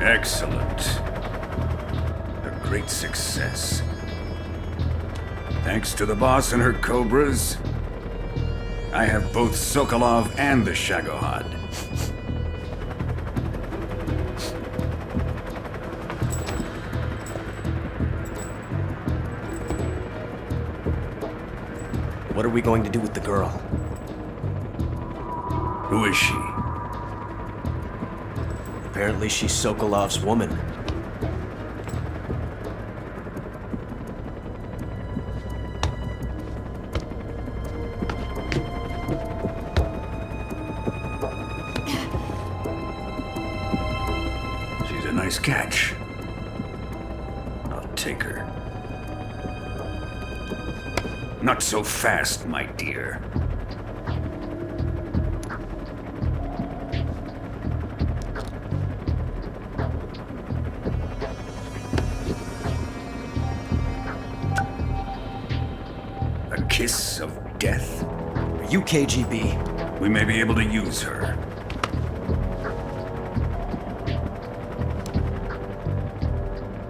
Excellent. A great success. Thanks to the boss and her cobras, I have both Sokolov and the Shagohod. What are we going to do with the girl? Who is she? Apparently she's Sokolov's woman. She's a nice catch. I'll take her. Not so fast, my dear. A kiss of death? Are you KGB? We may be able to use her.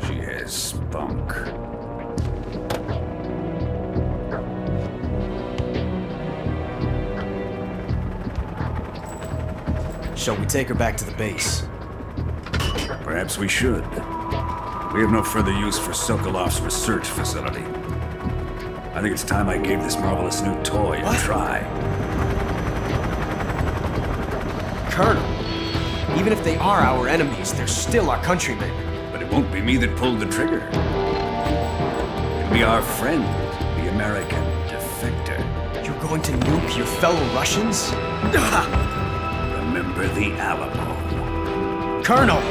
She has spunk. Shall we take her back to the base? Perhaps we should. We have no further use for Sokolov's research facility. I think it's time I gave this marvelous new toy a try. Colonel, even if they are our enemies, they're still our countrymen. But it won't be me that pulled the trigger. It'll be our friend, the American defector. You're going to nuke your fellow Russians? Remember the Alamo. Colonel!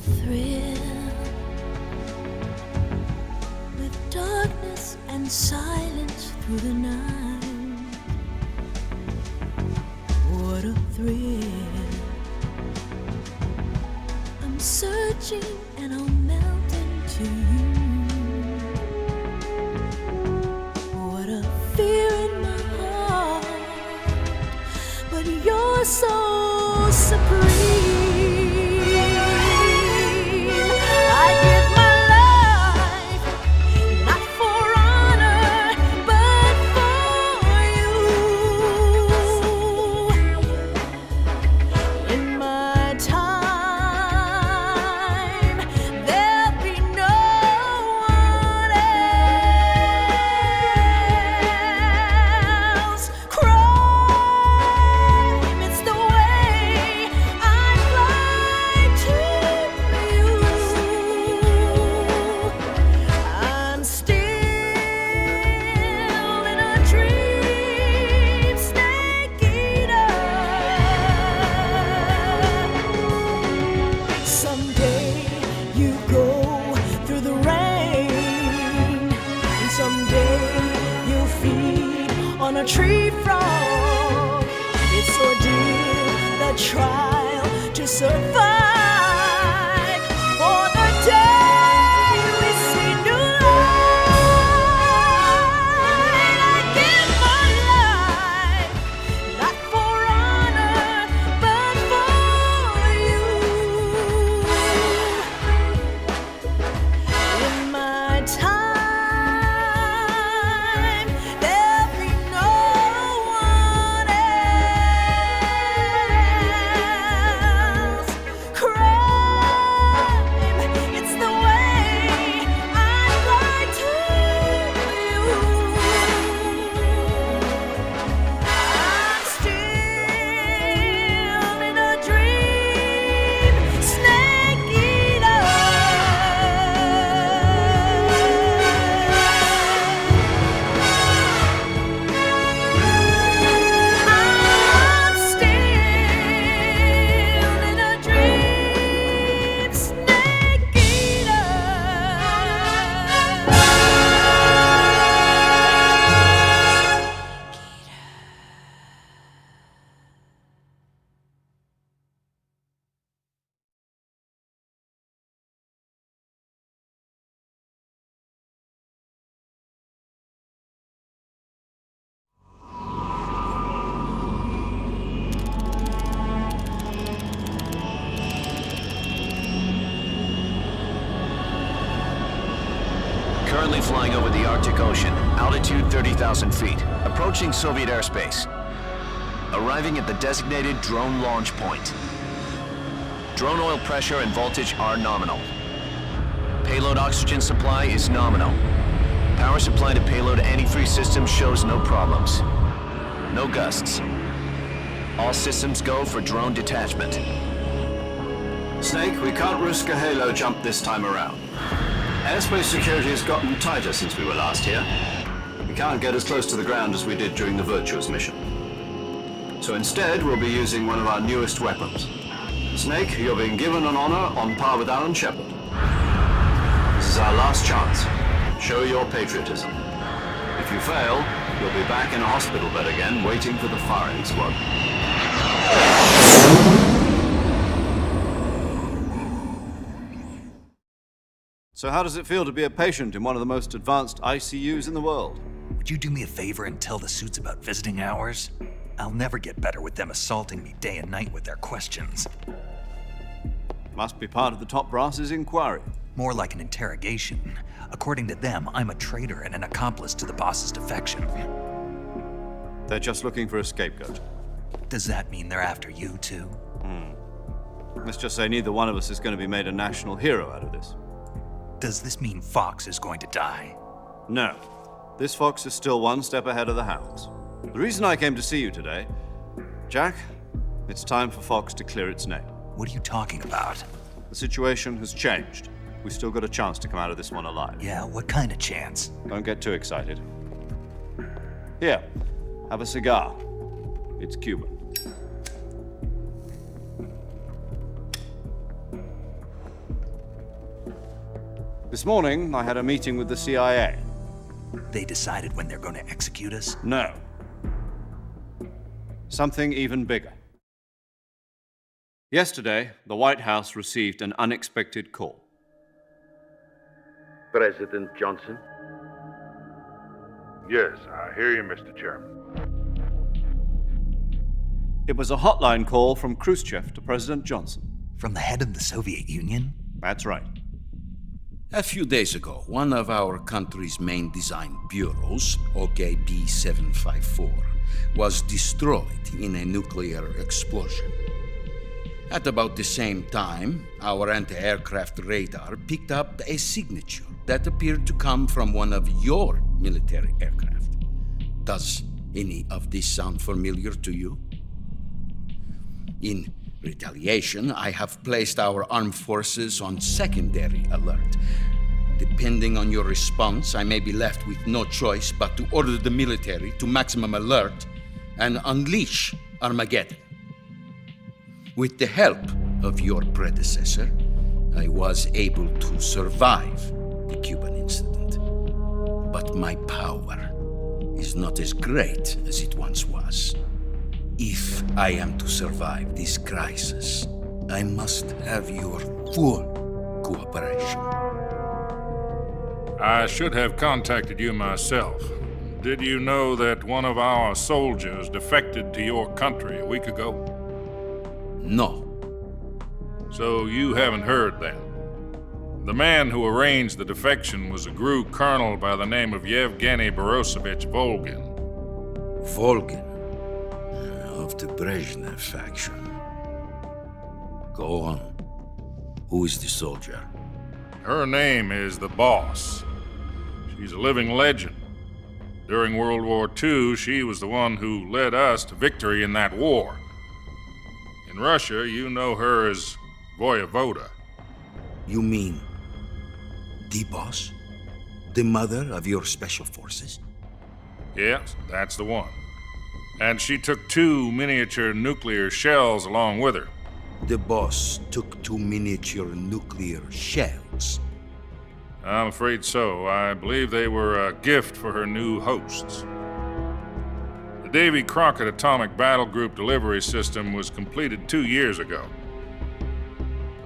thrill, with darkness and silence through the night. What a thrill. I'm searching and I'll melt into you. What a fear in my heart, but you're so supreme. I give my life, not for honor, but for you. In my time, there'll be no one else. Crime, it's the way I fly to you. I'm still in a dream, snake eater. Someday you go through the rain, and someday you'll feed on a tree frog. It's ordeal, the trial to survive for the day we see new light. I give my life, not for honor, but for you. In my time, there'll be no one else. Crime, it's the way I fly to you. I'm still in a dream, snake eater. I'm still in a dream, snake eater. Currently flying over the Arctic Ocean, altitude 30,000 feet, approaching Soviet airspace. Arriving at the designated drone launch point. Drone oil pressure and voltage are nominal. Payload oxygen supply is nominal. Power supply to payload antifreeze system shows no problems. No gusts. All systems go for drone detachment. Snake, we can't risk a halo jump this time around. Airspace security has gotten tighter since we were last here. We can't get as close to the ground as we did during the Virtuous mission. So instead, we'll be using one of our newest weapons. Snake, you're being given an honor on par with Alan Shepard. This is our last chance. Show your patriotism. If you fail, you'll be back in a hospital bed again, waiting for the firing squad. So how does it feel to be a patient in one of the most advanced ICUs in the world? Would you do me a favor and tell the suits about visiting hours? I'll never get better with them assaulting me day and night with their questions. Must be part of the top brass's inquiry. More like an interrogation. According to them, I'm a traitor and an accomplice to the boss's defection. They're just looking for a scapegoat. Does that mean they're after you too? Let's just say neither one of us is going to be made a national hero out of this. Does this mean Fox is going to die? No. This fox is still one step ahead of the hounds. The reason I came to see you today, Jack, it's time for Fox to clear its name. What are you talking about? The situation has changed. We've still got a chance to come out of this one alive. Yeah, what kind of chance? Don't get too excited. Here, have a cigar. It's Cuban. This morning, I had a meeting with the CIA. They decided when they're going to execute us? No. Something even bigger. Yesterday, the White House received an unexpected call. President Johnson? Yes, I hear you, Mr. Chairman. It was a hotline call from Khrushchev to President Johnson. From the head of the Soviet Union? That's right. A few days ago, one of our country's main design bureaus, OKB 754, was destroyed in a nuclear explosion. At about the same time, our anti-aircraft radar picked up a signature that appeared to come from one of your military aircraft. Does any of this sound familiar to you? In retaliation, I have placed our armed forces on secondary alert. Depending on your response, I may be left with no choice but to order the military to maximum alert and unleash Armageddon. With the help of your predecessor, I was able to survive the Cuban incident. But my power is not as great as it once was. If I am to survive this crisis, I must have your full cooperation. I should have contacted you myself. Did you know that one of our soldiers defected to your country a week ago? No. So you haven't heard then? The man who arranged the defection was a GRU colonel by the name of Yevgeny Borosovich Volgin. Volgin? Of the Brezhnev faction. Go on. Who is the soldier? Her name is the Boss. She's a living legend. During World War II, she was the one who led us to victory in that war. In Russia, you know her as Voyevoda. You mean the Boss? The mother of your special forces? Yes, that's the one. And she took 2 miniature nuclear shells along with her. The Boss took 2 miniature nuclear shells? I'm afraid so. I believe they were a gift for her new hosts. The Davy Crockett Atomic Battle Group delivery system was completed 2 years ago.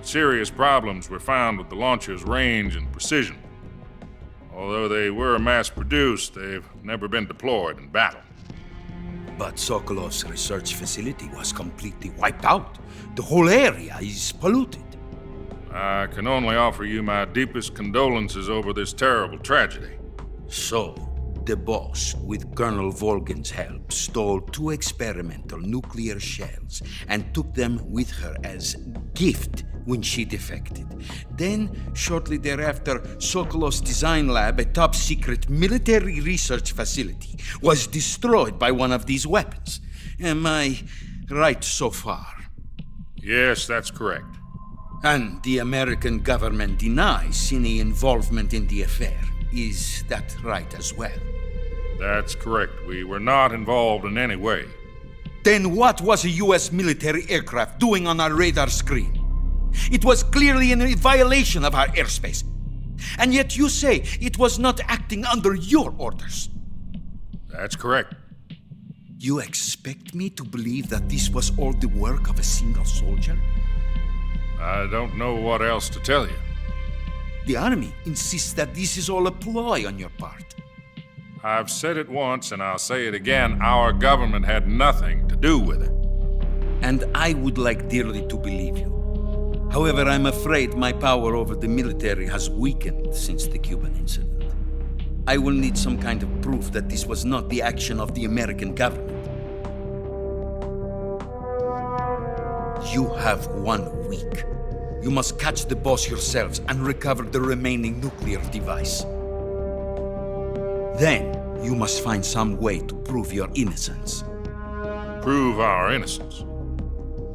Serious problems were found with the launcher's range and precision. Although they were mass-produced, they've never been deployed in battle. But Sokolov's research facility was completely wiped out. The whole area is polluted. I can only offer you my deepest condolences over this terrible tragedy. So, the Boss, with Colonel Volgin's help, stole 2 experimental nuclear shells and took them with her as gift when she defected. Then, shortly thereafter, Sokolov's design lab, a top-secret military research facility, was destroyed by one of these weapons. Am I right so far? Yes, that's correct. And the American government denies any involvement in the affair. Is that right as well? That's correct. We were not involved in any way. Then what was a U.S. military aircraft doing on our radar screen? It was clearly in violation of our airspace. And yet you say it was not acting under your orders. That's correct. You expect me to believe that this was all the work of a single soldier? I don't know what else to tell you. The Army insists that this is all a ploy on your part. I've said it once and I'll say it again. Our government had nothing to do with it. And I would like dearly to believe you. However, I'm afraid my power over the military has weakened since the Cuban incident. I will need some kind of proof that this was not the action of the American government. You have 1 week. You must catch the Boss yourselves and recover the remaining nuclear device. Then, you must find some way to prove your innocence. Prove our innocence?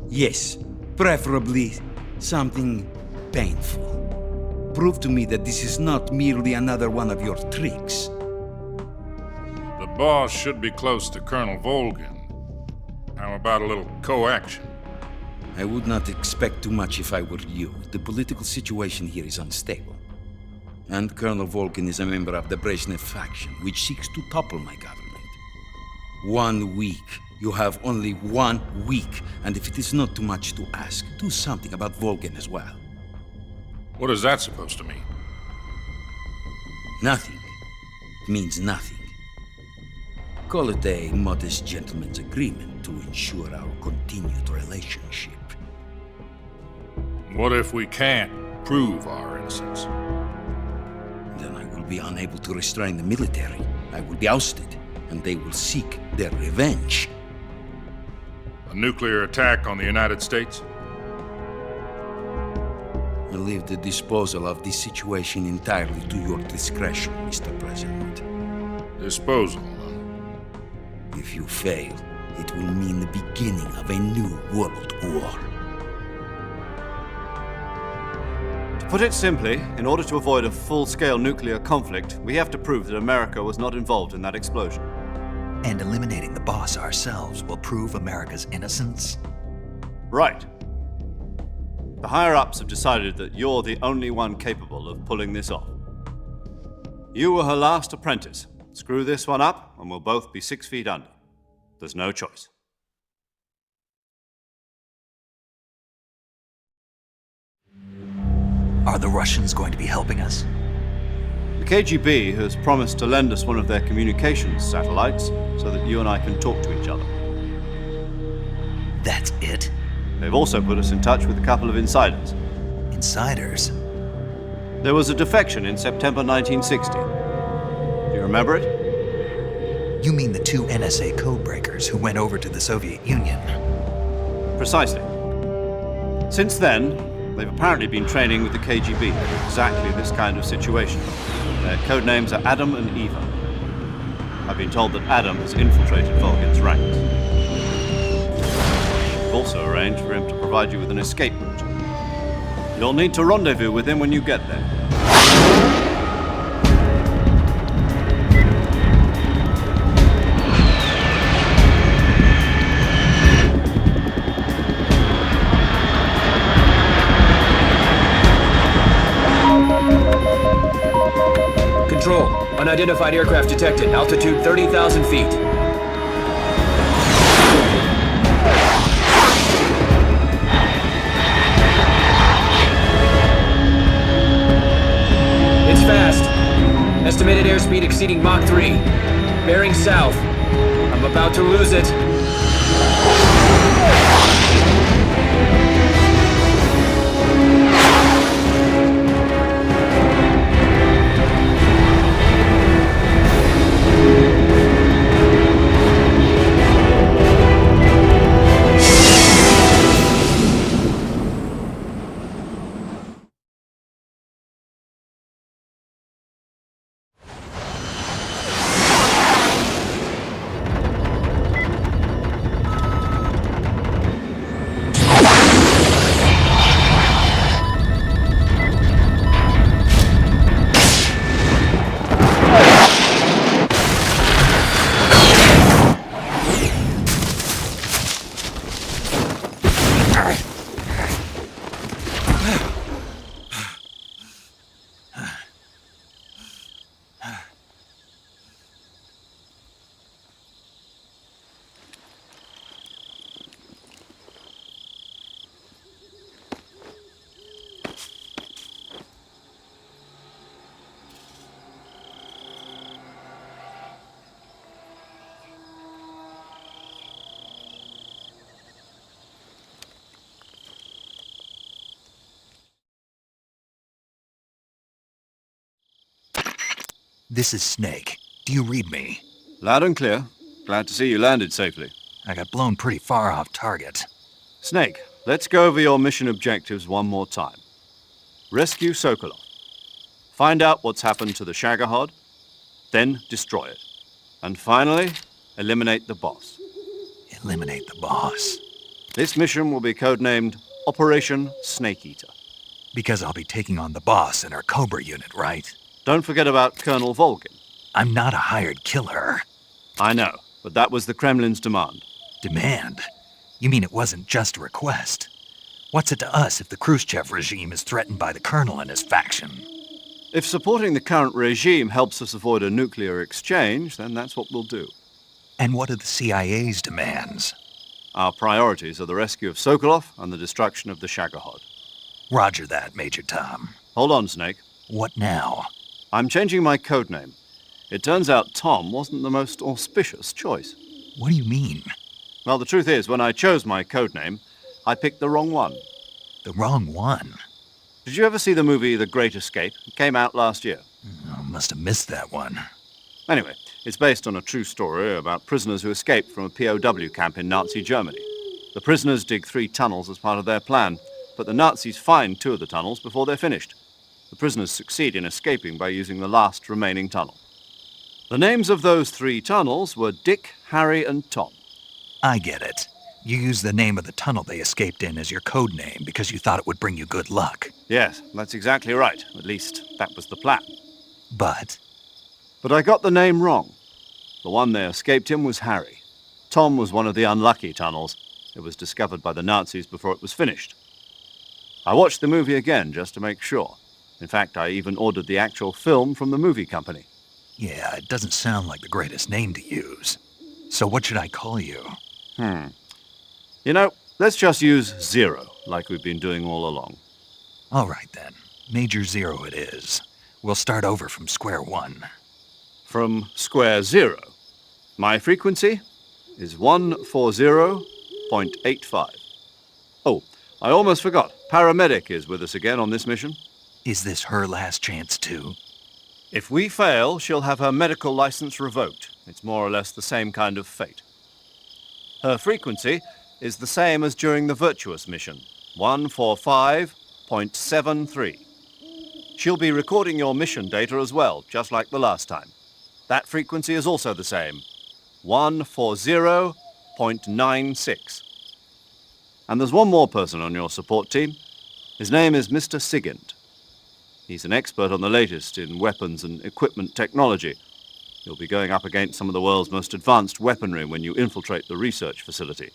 Yes, preferably something painful. Prove to me that this is not merely another one of your tricks. The Boss should be close to Colonel Volgin. How about a little coaction? I would not expect too much if I were you. The political situation here is unstable. And Colonel Volkin is a member of the Brezhnev faction, which seeks to topple my government. 1 week. You have only 1 week, and if it is not too much to ask, do something about Volkin as well. What is that supposed to mean? Nothing. It means nothing. Call it a modest gentleman's agreement to ensure our continued relationship. What if we can't prove our innocence? Then I will be unable to restrain the military. I will be ousted, and they will seek their revenge. A nuclear attack on the United States? I leave the disposal of this situation entirely to your discretion, Mr. President. Disposal? If you fail, it will mean the beginning of a new world war. To put it simply, in order to avoid a full-scale nuclear conflict, we have to prove that America was not involved in that explosion. And eliminating the boss ourselves will prove America's innocence? Right. The higher-ups have decided that you're the only one capable of pulling this off. You were her last apprentice. Screw this one up, and we'll both be 6 feet under. There's no choice. Are the Russians going to be helping us? The KGB has promised to lend us one of their communications satellites so that you and I can talk to each other. That's it? They've also put us in touch with a couple of insiders. Insiders? There was a defection in September 1960. Do you remember it? You mean the 2 NSA codebreakers who went over to the Soviet Union? Precisely. Since then, they've apparently been training with the KGB for exactly this kind of situation. Their codenames are Adam and Eva. I've been told that Adam has infiltrated Volkin's ranks. We've also arranged for him to provide you with an escape route. You'll need to rendezvous with him when you get there. Control. Unidentified aircraft detected. Altitude 30,000 feet. It's fast. Estimated airspeed exceeding Mach 3. Bearing south. I'm about to lose it. This is Snake. Do you read me? Loud and clear. Glad to see you landed safely. I got blown pretty far off target. Snake, let's go over your mission objectives one more time. Rescue Sokolov. Find out what's happened to the Shagohod, then destroy it. And finally, eliminate the boss. Eliminate the boss? This mission will be codenamed Operation Snake Eater. Because I'll be taking on the boss in our Cobra unit, right? Don't forget about Colonel Volkin. I'm not a hired killer. I know, but that was the Kremlin's demand. Demand? You mean it wasn't just a request? What's it to us if the Khrushchev regime is threatened by the Colonel and his faction? If supporting the current regime helps us avoid a nuclear exchange, then that's what we'll do. And what are the CIA's demands? Our priorities are the rescue of Sokolov and the destruction of the Shagohod. Roger that, Major Tom. Hold on, Snake. What now? I'm changing my codename. It turns out Tom wasn't the most auspicious choice. What do you mean? Well, the truth is, when I chose my codename, I picked the wrong one. The wrong one? Did you ever see the movie The Great Escape? It came out last year. I must have missed that one. Anyway, it's based on a true story about prisoners who escaped from a POW camp in Nazi Germany. The prisoners dig 3 tunnels as part of their plan, but the Nazis find 2 of the tunnels before they're finished. The prisoners succeed in escaping by using the last remaining tunnel. The names of those 3 tunnels were Dick, Harry, and Tom. I get it. You used the name of the tunnel they escaped in as your code name because you thought it would bring you good luck. Yes, that's exactly right. At least, that was the plan. But I got the name wrong. The one they escaped in was Harry. Tom was one of the unlucky tunnels. It was discovered by the Nazis before it was finished. I watched the movie again just to make sure. In fact, I even ordered the actual film from the movie company. yeah, it doesn't sound like the greatest name to use. So what should I call you? You know, let's just use Zero, like we've been doing all along. All right, then. Major Zero it is. We'll start over from square one. From square 0. My frequency is 140.85. Oh, I almost forgot. Paramedic is with us again on this mission. Is this her last chance, too? If we fail, she'll have her medical license revoked. It's more or less the same kind of fate. Her frequency is the same as during the Virtuous mission, 145.73. She'll be recording your mission data as well, just like the last time. That frequency is also the same, 140.96. And there's one more person on your support team. His name is Mr. Sigint. He's an expert on the latest in weapons and equipment technology. You'll be going up against some of the world's most advanced weaponry when you infiltrate the research facility.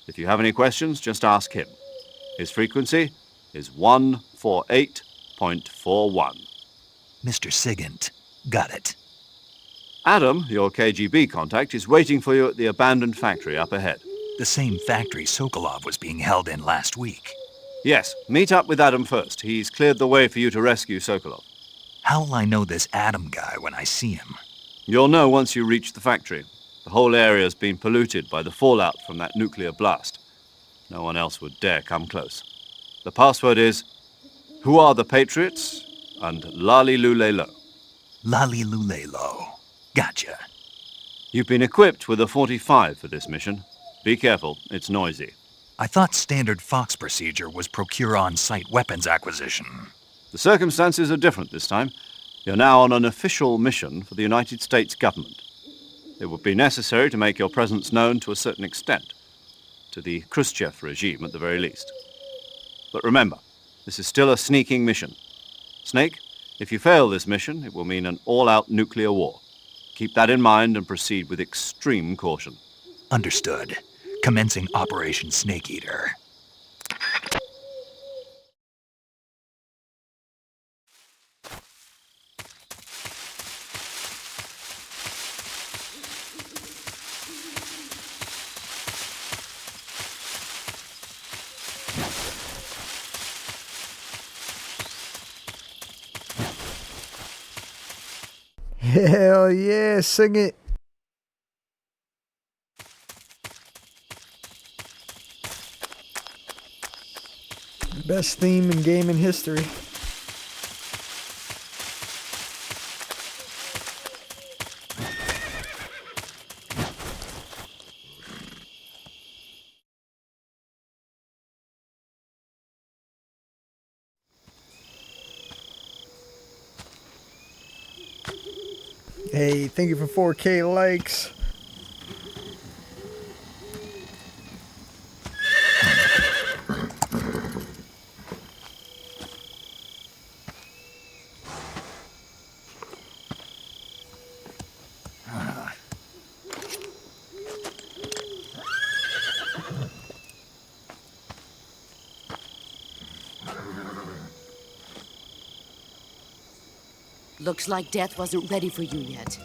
If you have any questions, just ask him. His frequency is 148.41. Mr. Sigint. Got it. Adam, your KGB contact, is waiting for you at the abandoned factory up ahead. The same factory Sokolov was being held in last week. Yes, meet up with Adam first. He's cleared the way for you to rescue Sokolov. How'll I know this Adam guy when I see him? You'll know once you reach the factory. The whole area's been polluted by the fallout from that nuclear blast. No one else would dare come close. The password is, "Who are the Patriots?" and "Lali Lulelo." Lali Lulelo. Gotcha. You've been equipped with a 45 for this mission. Be careful, it's noisy. I thought standard Fox procedure was procure on-site weapons acquisition. The circumstances are different this time. You're now on an official mission for the United States government. It would be necessary to make your presence known to a certain extent, to the Khrushchev regime at the very least. But remember, this is still a sneaking mission. Snake, if you fail this mission, it will mean an all-out nuclear war. Keep that in mind and proceed with extreme caution. Understood. Commencing Operation Snake Eater. Hell yeah, sing it. Best theme in gaming history. Hey, thank you for 4K likes. Looks like death wasn't ready for you yet.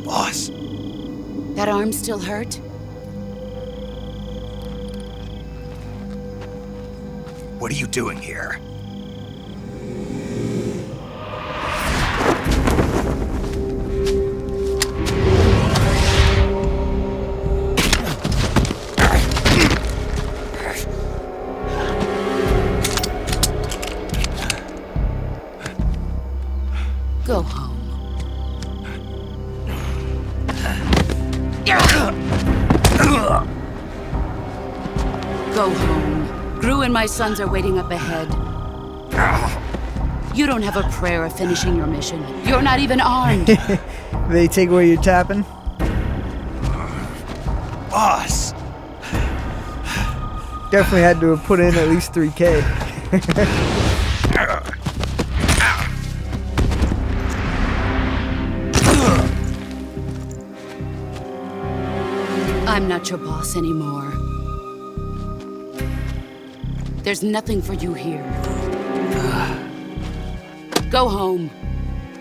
Boss. That arm still hurt? What are you doing here? Go home. Go home. Gru and my sons are waiting up ahead. You don't have a prayer of finishing your mission. You're not even armed. They take away your tapping? Boss! Definitely had to have put in at least 3K. I'm not your boss anymore. There's nothing for you here. Go home.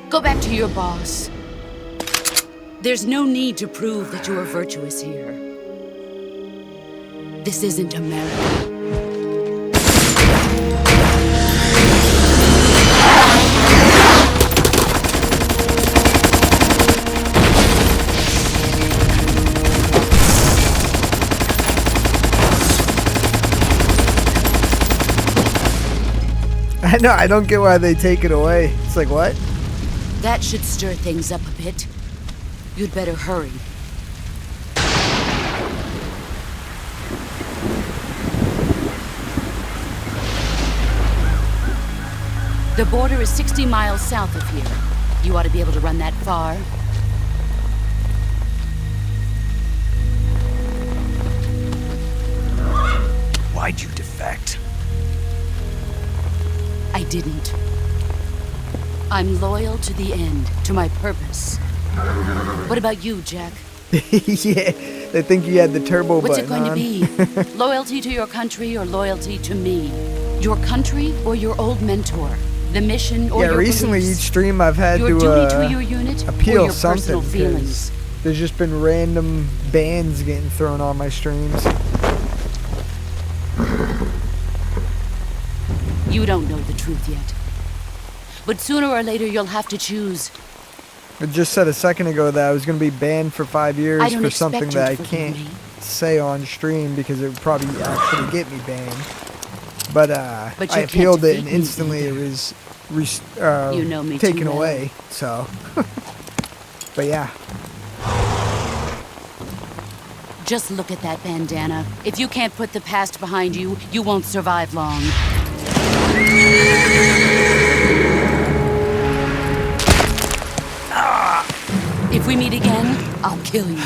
Go back to your boss. There's no need to prove that you are virtuous here. This isn't America. I know, I don't get why they take it away. It's like, what? That should stir things up a bit. You'd better hurry. The border is 60 miles south of here. You ought to be able to run that far. Why'd you defect? I didn't. I'm loyal to the end, to my purpose. What about you, Jack? Yeah, they think you had the turbo What's button it going on. to be? Loyalty to your country or loyalty to me? Your country or your old mentor? The mission or Yeah, your recently beliefs? each stream I've had Your to duty to your unit or appeal your something personal feelings? because there's just been random bans getting thrown on my streams. You don't know the truth yet. But sooner or later you'll have to choose. I just said a second ago that I was going to be banned for 5 years I don't for something expect you that to I forgive can't me. say on stream because it would probably actually get me banned. But But I you can't appealed it defeat and me instantly it was You know me too taken well. away. So, but yeah. Just look at that bandana. If you can't put the past behind you, you won't survive long. If we meet again, I'll kill you.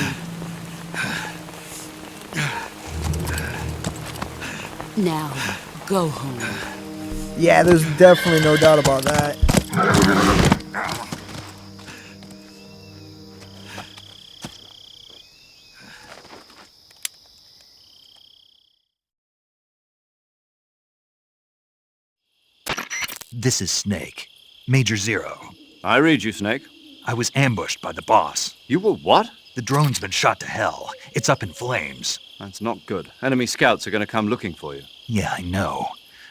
Now, go home. Yeah, there's definitely no doubt about that. This is Snake. Major Zero. I read you, Snake. I was ambushed by the boss. You were what? The drone's been shot to hell. It's up in flames. That's not good. Enemy scouts are going to come looking for you. Yeah, I know.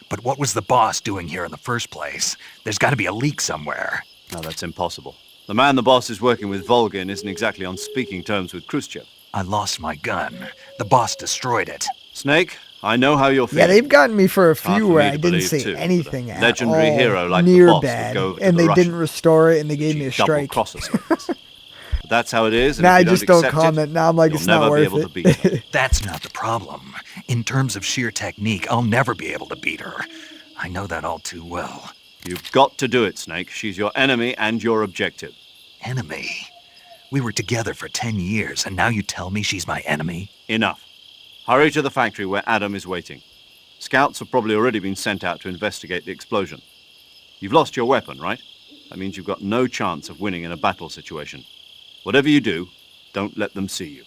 But what was the boss doing here in the first place? There's got to be a leak somewhere. No, that's impossible. The man the boss is working with, Volgin, isn't exactly on speaking terms with Khrushchev. I lost my gun. The boss destroyed it. Snake, I know how you're feeling. Yeah, they've gotten me for a Hard few for where me I to didn't believe, say too, anything that a at legendary all hero like the near boss would bad, go over to and the they Russians. didn't restore it, and they gave me a Double strike. cross us like this. But that's how it is. And Now if I you just don't accept comment. It, Now I'm like, you'll it's never not be worth able it. to beat her. That's not the problem. In terms of sheer technique, I'll never be able to beat her. I know that all too well. You've got to do it, Snake. She's your enemy and your objective. Enemy? We were together for 10 years, and now you tell me she's my enemy? Enough. Hurry to the factory where Adam is waiting. Scouts have probably already been sent out to investigate the explosion. You've lost your weapon, right? That means you've got no chance of winning in a battle situation. Whatever you do, don't let them see you.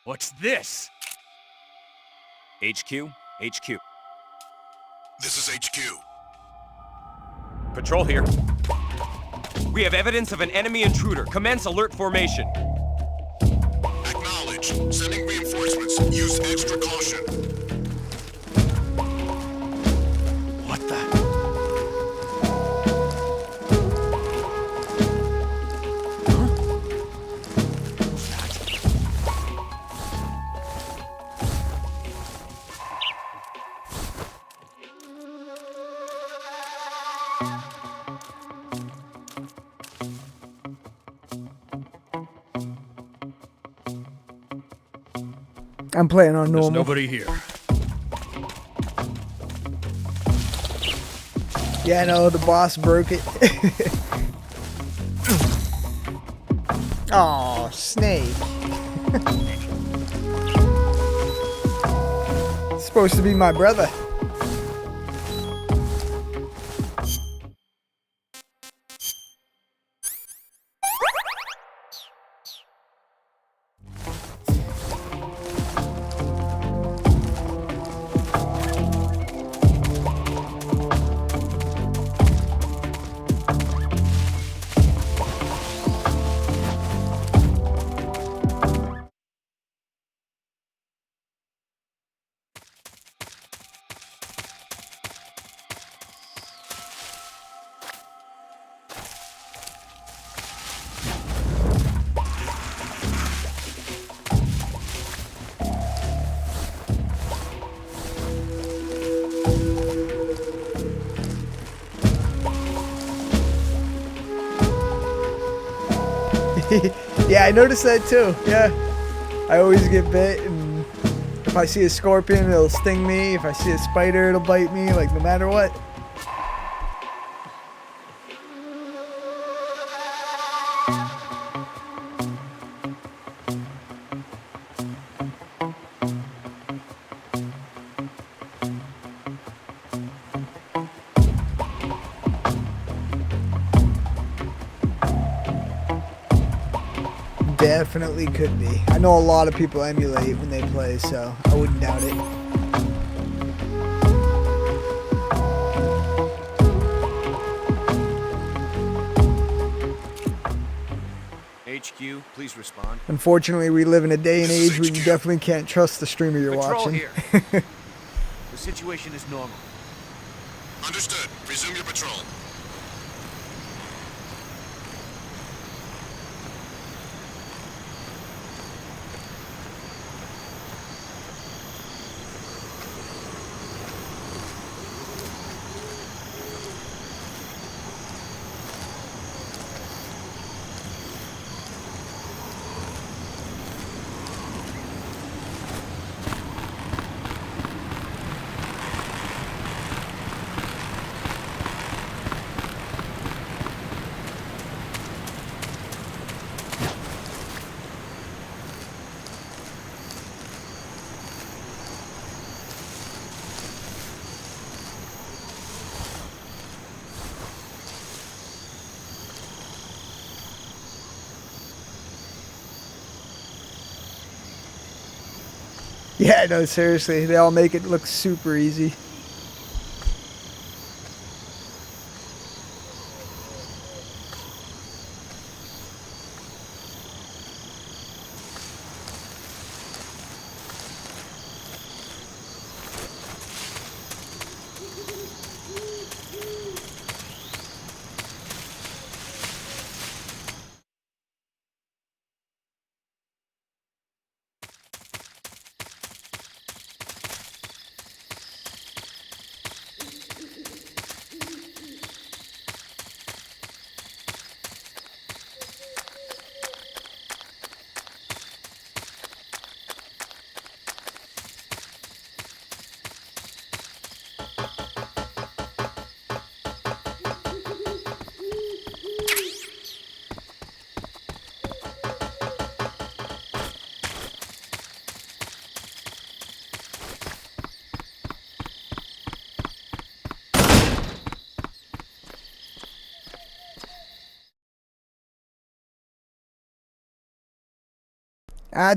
What's this? HQ? HQ. This is HQ. Patrol here. We have evidence of an enemy intruder. Commence alert formation. Acknowledge. Sending reinforcements. Use extra caution. What the? I'm playing on There's normal. nobody here. Yeah, I know, the boss broke it. Aw, Snake. It's supposed to be my brother. Yeah, I noticed that too. Yeah, I always get bit, and if I see a scorpion, it'll sting me. If I see a spider, it'll bite me. Like no matter what. Definitely could be. I know a lot of people emulate when they play, so I wouldn't doubt it. HQ, please respond. Unfortunately, we live in a day and age where you definitely can't trust the streamer you're Patrol watching. here. The situation is normal. Understood. Resume your patrol. Yeah, no, seriously, they all make it look super easy.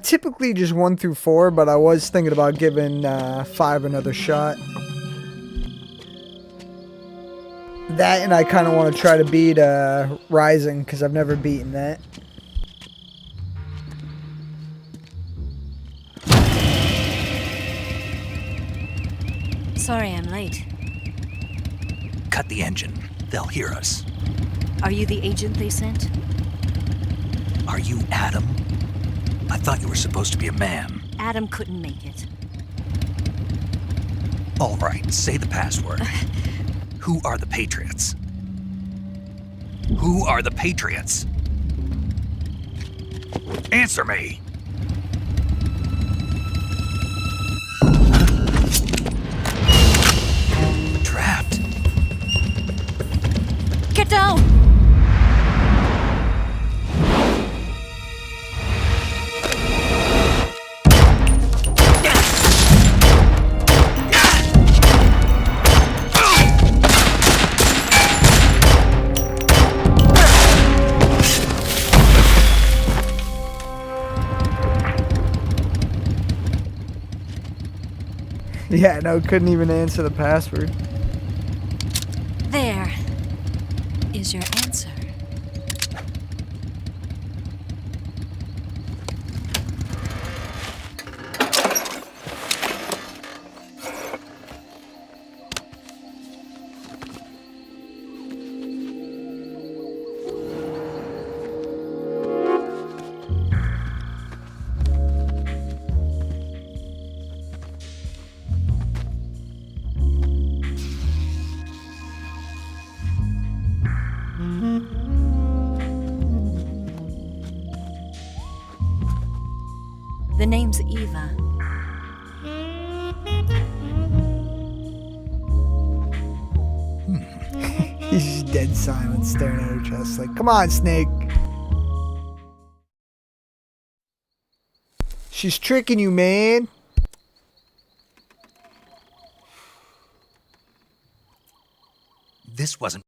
Typically just 1 through 4, but I was thinking about giving 5 another shot. That, and I kind of want to try to beat Rising, because I've never beaten that. Sorry I'm late. Cut the engine. They'll hear us. Are you the agent they sent? Are you Adam? I thought you were supposed to be a man. Adam couldn't make it. All right, say the password. Who are the Patriots? Who are the Patriots? Answer me! Trapped. Get down! Yeah, no, couldn't even answer the password. There is your answer. The name's Eva. He's just dead silent, staring at her chest like, come on, Snake. She's tricking you, man. This wasn't...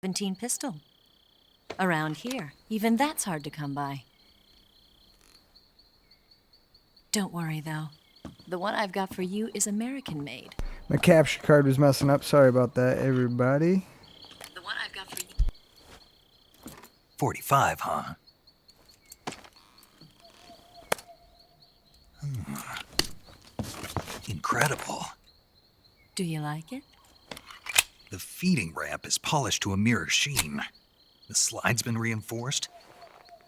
.17 pistol. Around here, even that's hard to come by. Don't worry, though. The one I've got for you is American-made. My capture card was messing up. Sorry about that, everybody. The one I've got for you... 45, huh? Incredible. Do you like it? The feeding ramp is polished to a mirror sheen. The slide's been reinforced,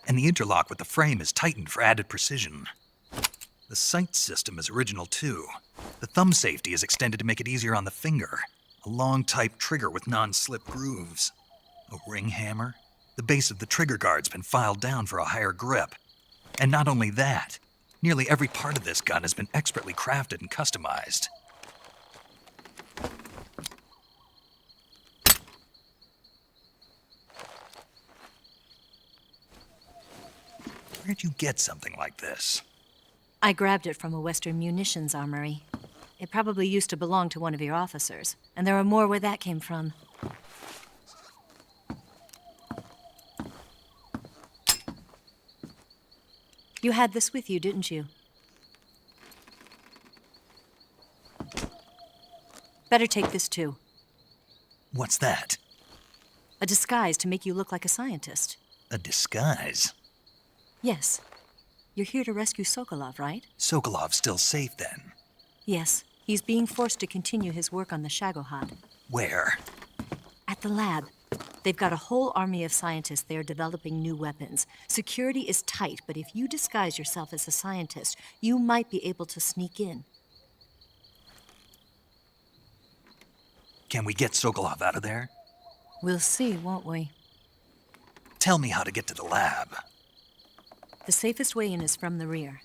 and the interlock with the frame is tightened for added precision. The sight system is original too. The thumb safety is extended to make it easier on the finger. A long type trigger with non-slip grooves. A ring hammer. The base of the trigger guard's been filed down for a higher grip. And not only that, nearly every part of this gun has been expertly crafted and customized. Where'd you get something like this? I grabbed it from a Western munitions armory. It probably used to belong to one of your officers, and there are more where that came from. You had this with you, didn't you? Better take this too. What's that? A disguise to make you look like a scientist. A disguise? Yes. You're here to rescue Sokolov, right? Sokolov's still safe then? Yes. He's being forced to continue his work on the Shagohod. Where? At the lab. They've got a whole army of scientists there developing new weapons. Security is tight, but if you disguise yourself as a scientist, you might be able to sneak in. Can we get Sokolov out of there? We'll see, won't we? Tell me how to get to the lab. The safest way in is from the rear.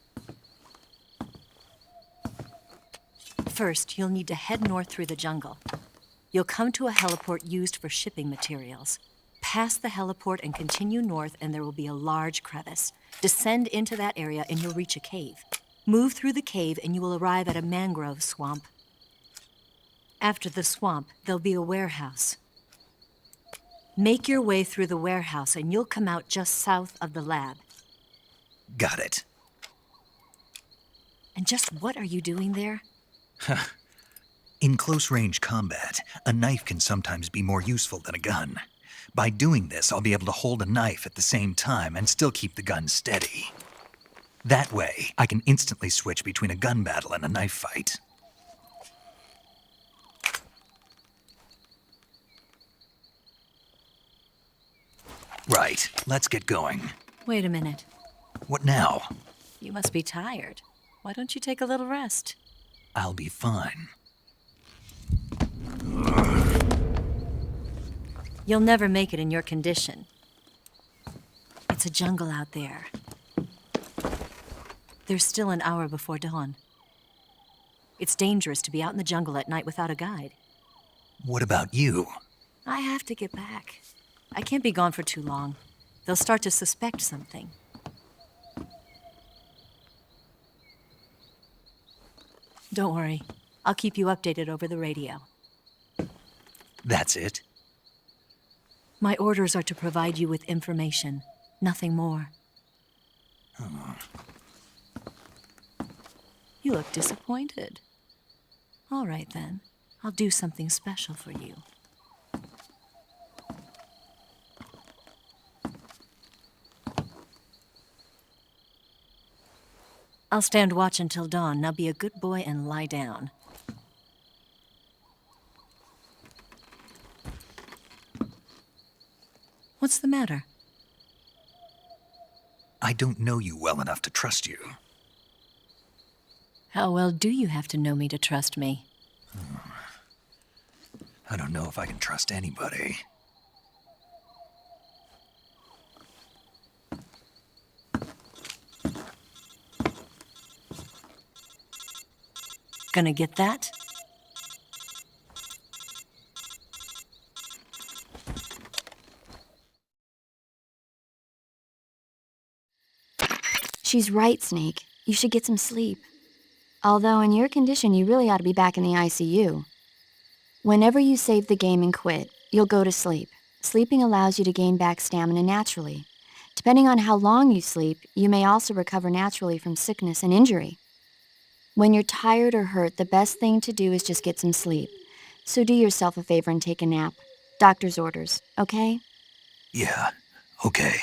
First, you'll need to head north through the jungle. You'll come to a heliport used for shipping materials. Pass the heliport and continue north, and there will be a large crevice. Descend into that area, and you'll reach a cave. Move through the cave, and you will arrive at a mangrove swamp. After the swamp, there'll be a warehouse. Make your way through the warehouse, and you'll come out just south of the lab. Got it. And just what are you doing there? In close-range combat, a knife can sometimes be more useful than a gun. By doing this, I'll be able to hold a knife at the same time and still keep the gun steady. That way, I can instantly switch between a gun battle and a knife fight. Right, let's get going. Wait a minute. What now? You must be tired. Why don't you take a little rest? I'll be fine. You'll never make it in your condition. It's a jungle out there. There's still an hour before dawn. It's dangerous to be out in the jungle at night without a guide. What about you? I have to get back. I can't be gone for too long. They'll start to suspect something. Don't worry. I'll keep you updated over the radio. That's it? My orders are to provide you with information, nothing more. Oh. You look disappointed. All right, then. I'll do something special for you. I'll stand watch until dawn. Now be a good boy and lie down. What's the matter? I don't know you well enough to trust you. How well do you have to know me to trust me? I don't know if I can trust anybody. Gonna get that? She's right, Snake. You should get some sleep. Although in your condition, you really ought to be back in the ICU. Whenever you save the game and quit, you'll go to sleep. Sleeping allows you to gain back stamina naturally. Depending on how long you sleep, you may also recover naturally from sickness and injury. When you're tired or hurt, the best thing to do is just get some sleep. So do yourself a favor and take a nap. Doctor's orders, okay? Yeah, okay.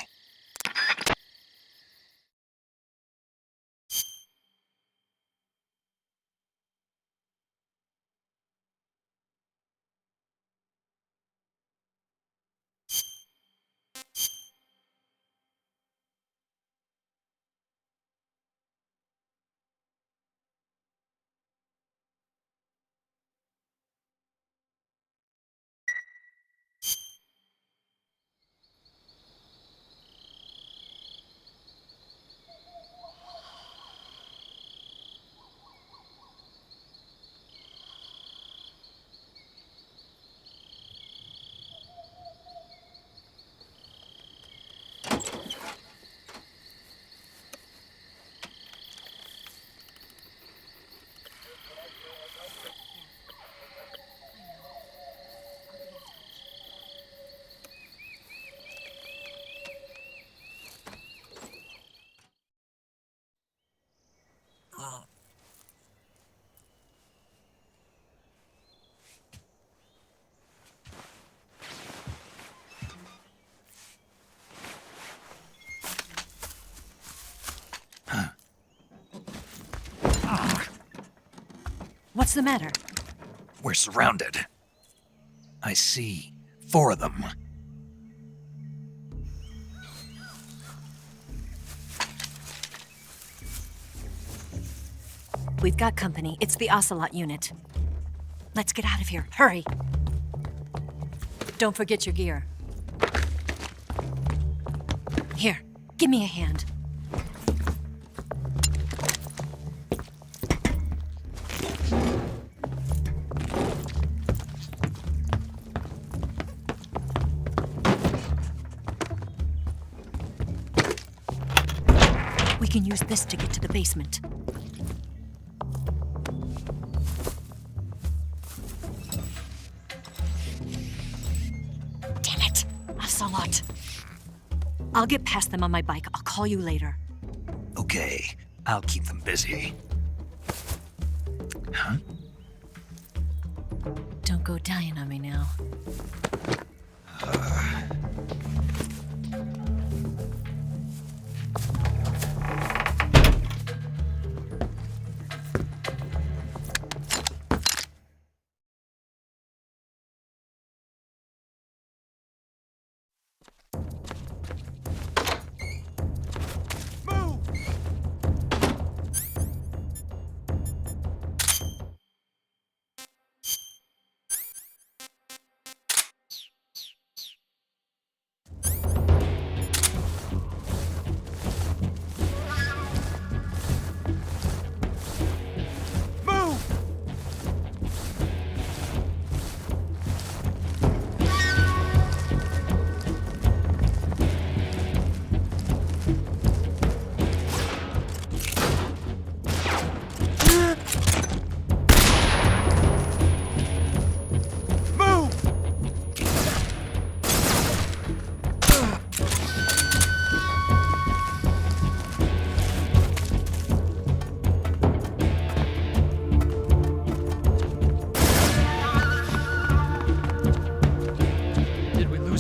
the matter? We're surrounded. I see 4 of them. We've got company. It's the Ocelot unit. Let's get out of here. Hurry. Don't forget your gear. Here, give me a hand. We can use this to get to the basement. Damn it! Ocelot. I'll get past them on my bike. I'll call you later. Okay, I'll keep them busy. Huh? Don't go dying on me now.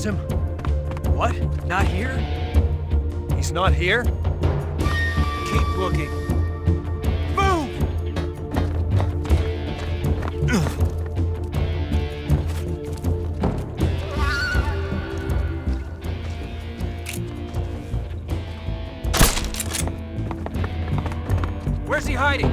Him? What? Not here? He's not here? Keep looking. Move! Where's he hiding?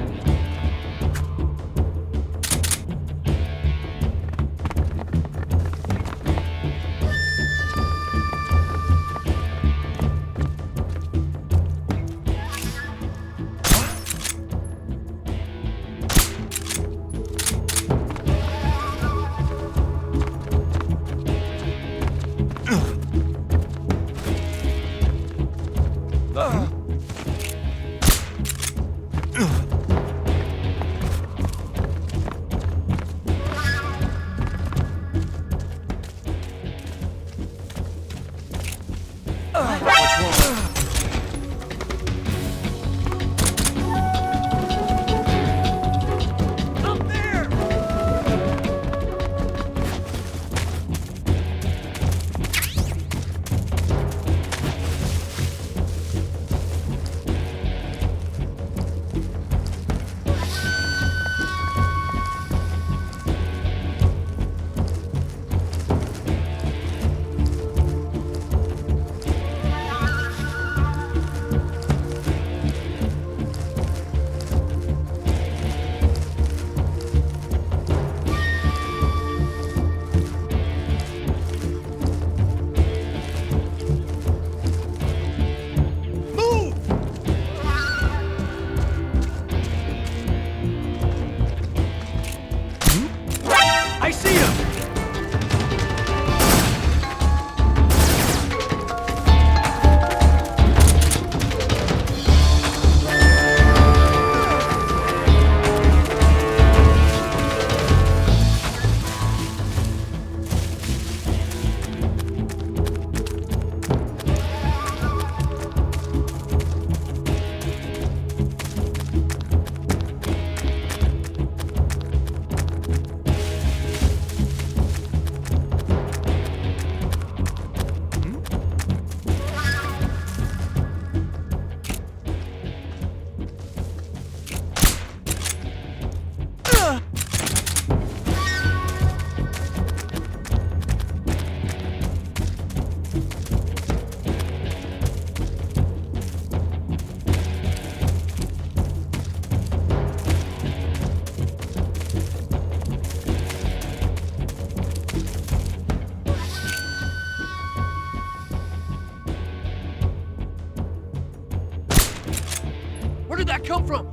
did that come from?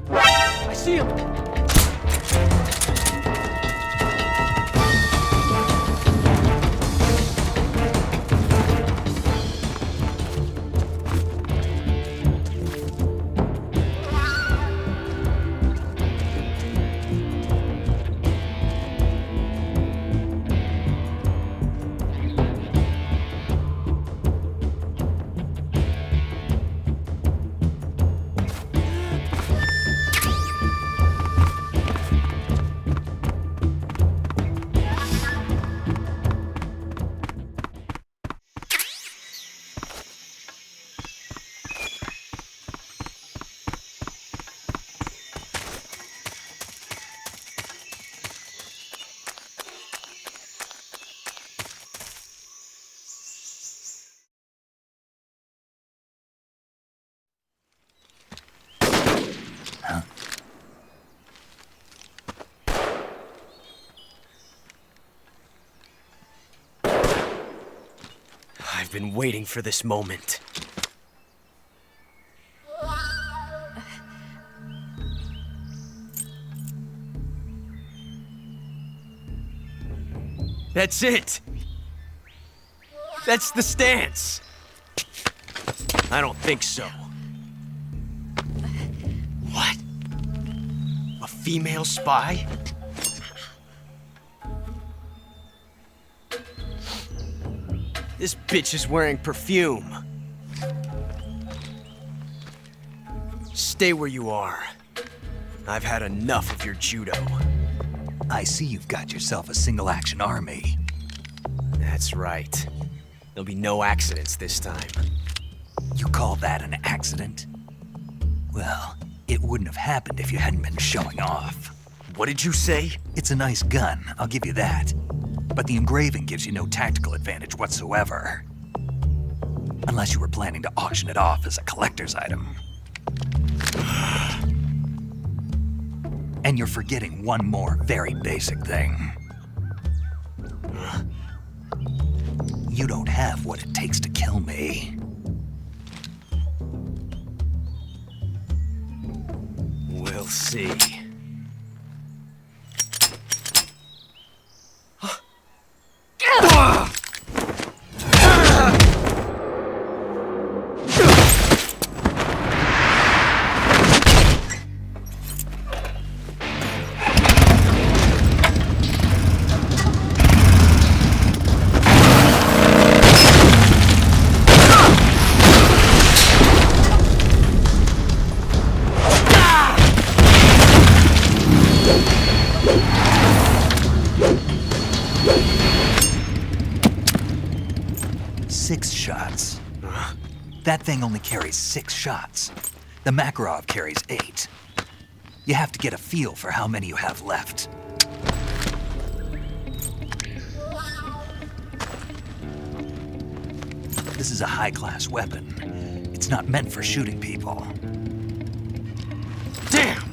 I see him! I've been waiting for this moment. That's it! That's the stance! I don't think so. What? A female spy? This bitch is wearing perfume. Stay where you are. I've had enough of your judo. I see you've got yourself a single-action army. That's right. There'll be no accidents this time. You call that an accident? Well, it wouldn't have happened if you hadn't been showing off. What did you say? It's a nice gun, I'll give you that. But the engraving gives you no tactical advantage whatsoever. Unless you were planning to auction it off as a collector's item. And you're forgetting one more very basic thing. You don't have what it takes to kill me. We'll see. That thing only carries 6 shots. The Makarov carries 8. You have to get a feel for how many you have left. This is a high-class weapon. It's not meant for shooting people. Damn!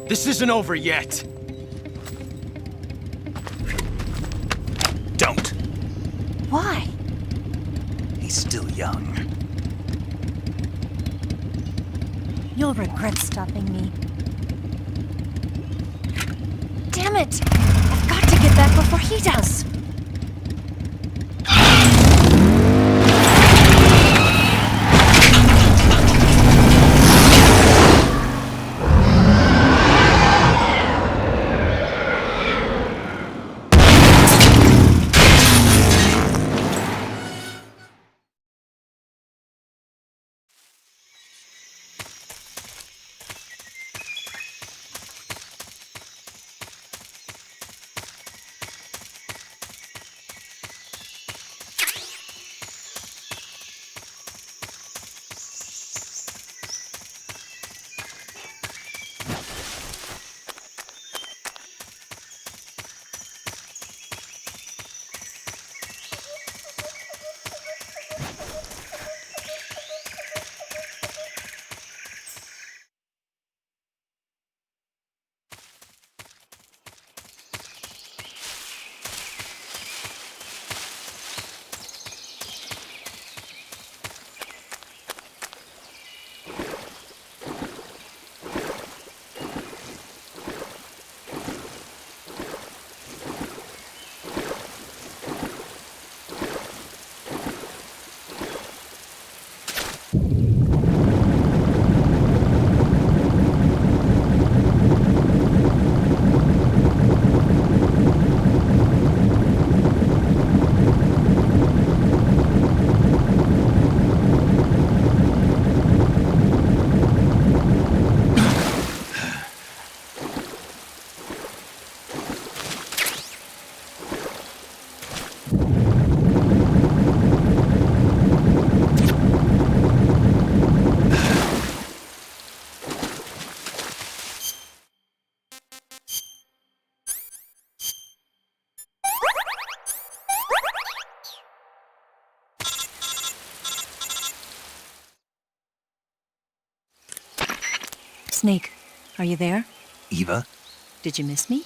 This isn't over yet. Don't. Why? He's still young. You'll regret stopping me. Damn it! I've got to get back before he does. Snake, are you there? Eva, Did you miss me?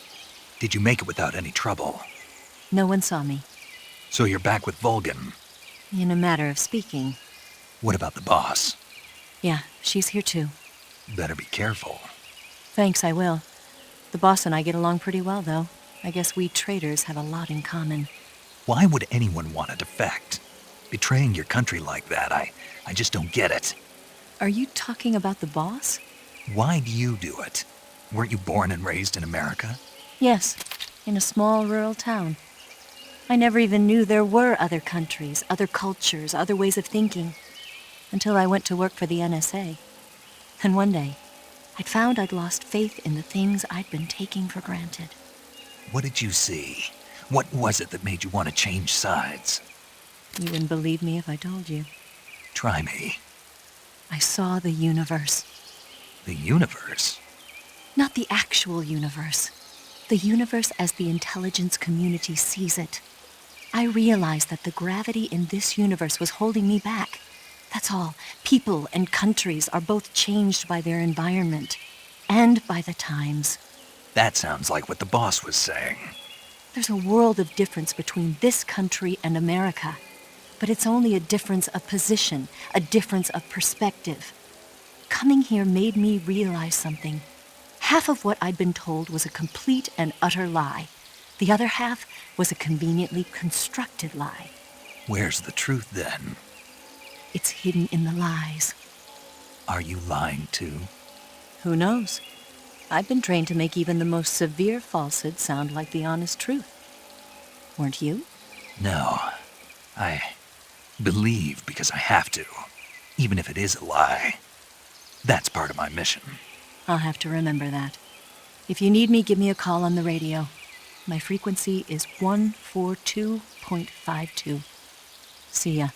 did you make it without any trouble? No one saw me. So you're back with Vulcan. In a matter of speaking. What about the boss? Yeah, she's here too. Better be careful. Thanks, I will. The boss and I get along pretty well, though. I guess we traitors have a lot in common. Why would anyone want to defect? Betraying your country like that, I just don't get it. Are you talking about the boss? Why do you do it? Weren't you born and raised in America? Yes, in a small rural town. I never even knew there were other countries, other cultures, other ways of thinking, until I went to work for the NSA. And one day, I'd found I'd lost faith in the things I'd been taking for granted. What did you see? What was it that made you want to change sides? You wouldn't believe me if I told you. Try me. I saw the universe. The universe? Not the actual universe. The universe as the intelligence community sees it. I realized that the gravity in this universe was holding me back. That's all. People and countries are both changed by their environment and by the times. That sounds like what the boss was saying. There's a world of difference between this country and America. But it's only a difference of position, a difference of perspective. Coming here made me realize something. Half of what I'd been told was a complete and utter lie. The other half was a conveniently constructed lie. Where's the truth then? It's hidden in the lies. Are you lying too? Who knows? I've been trained to make even the most severe falsehood sound like the honest truth. Weren't you? No. I believe because I have to, even if it is a lie. That's part of my mission. I'll have to remember that. If you need me, give me a call on the radio. My frequency is 142.52. See ya.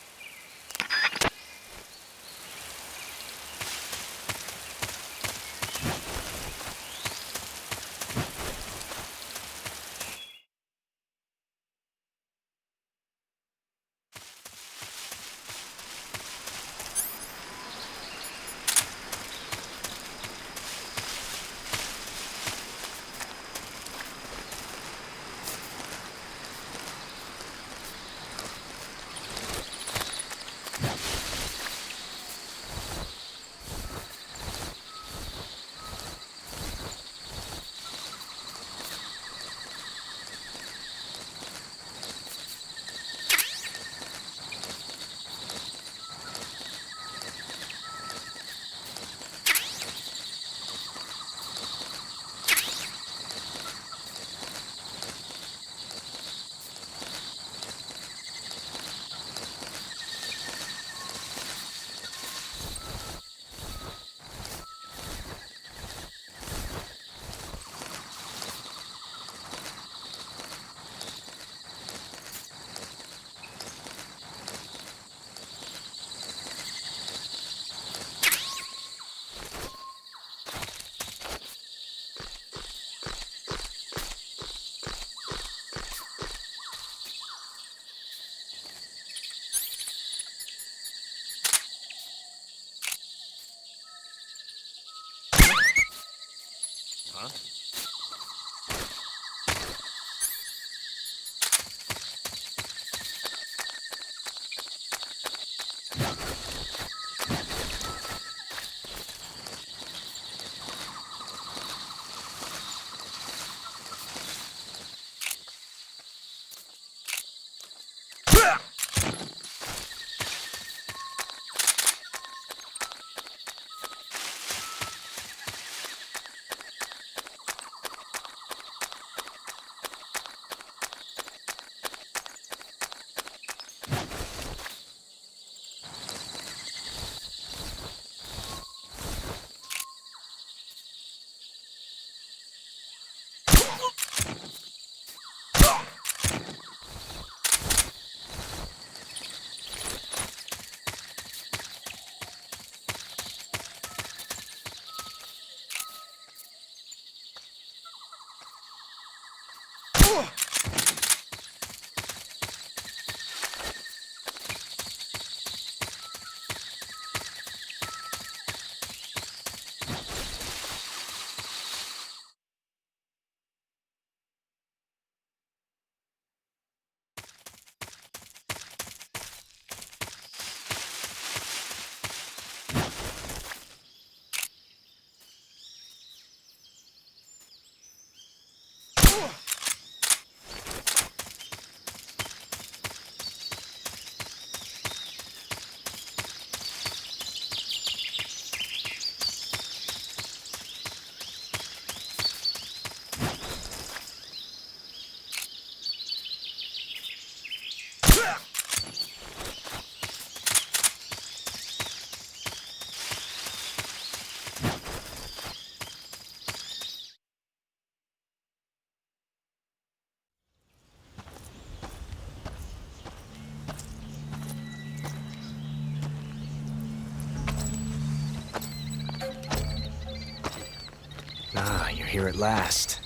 Ah, you're here at last.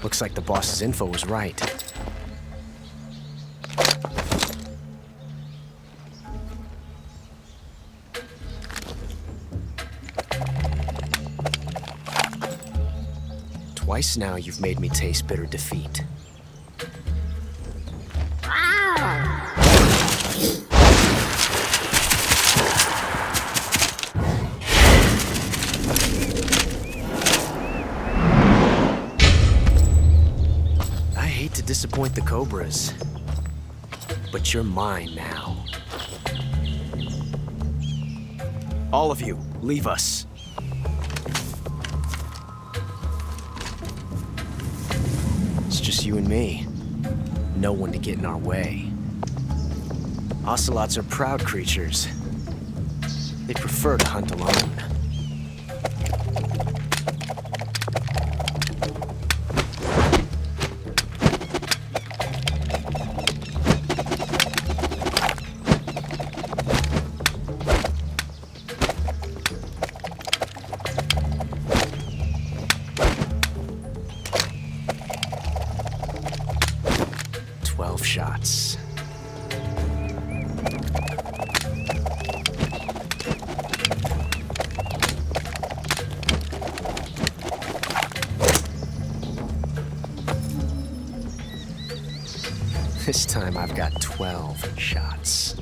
Looks like the boss's info was right. Twice now you've made me taste bitter defeat. I hate to disappoint the Cobras, but you're mine now. All of you, leave us. It's just you and me. No one to get in our way. Ocelots are proud creatures. They prefer to hunt alone. Shots. This time I've got 12 shots.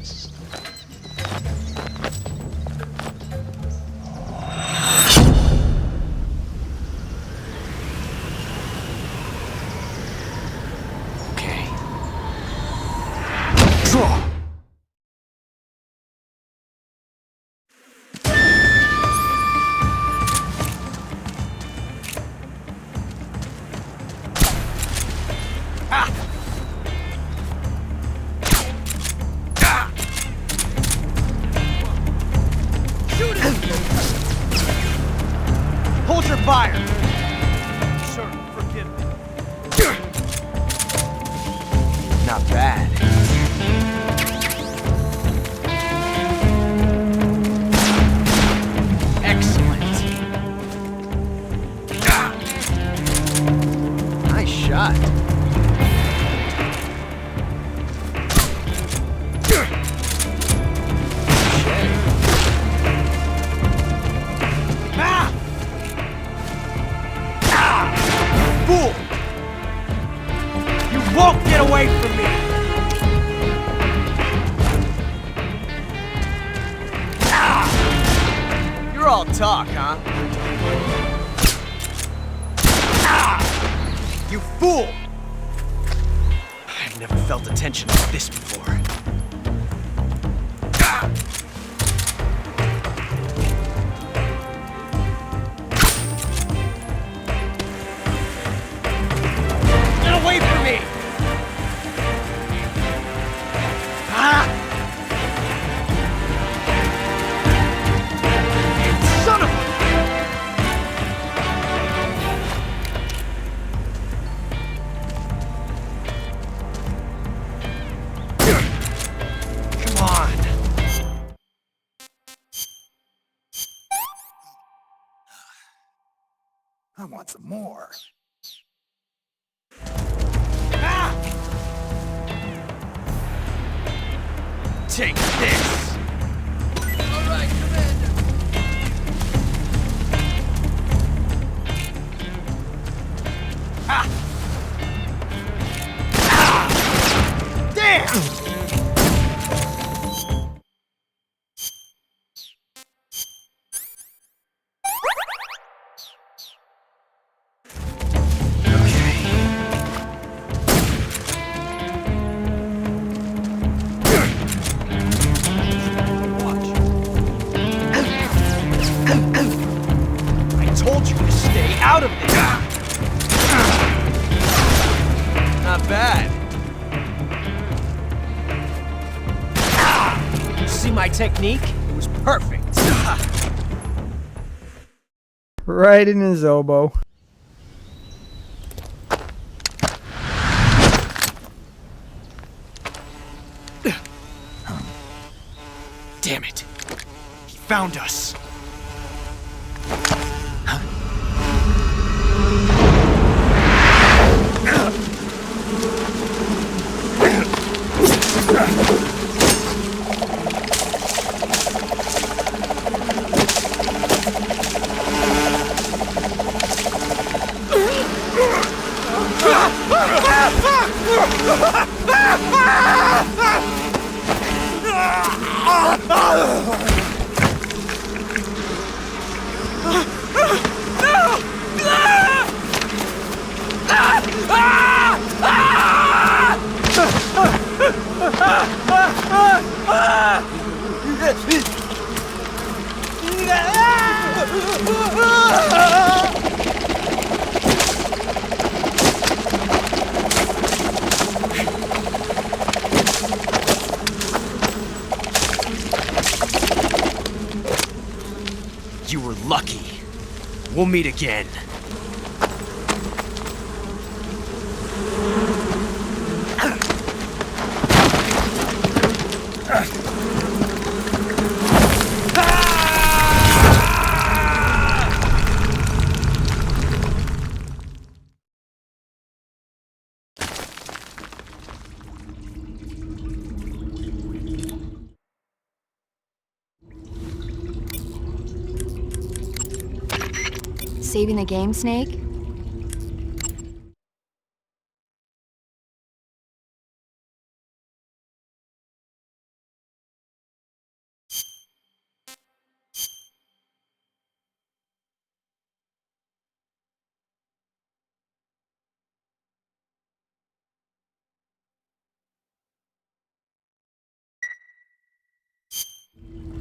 Hold your fire! Sir, forgive me. Not bad. Excellent. Nice shot. Fool! You won't get away from me! You're all talk, huh? You fool! I've never felt a tension like this before. Get away from me! Son of a... Come on! I want some more. Take this! All right, Commander. Damn! Okay. technique, it was perfect. Right in his elbow. Damn it. He found us. You were lucky. We'll meet again. Saving the game, Snake?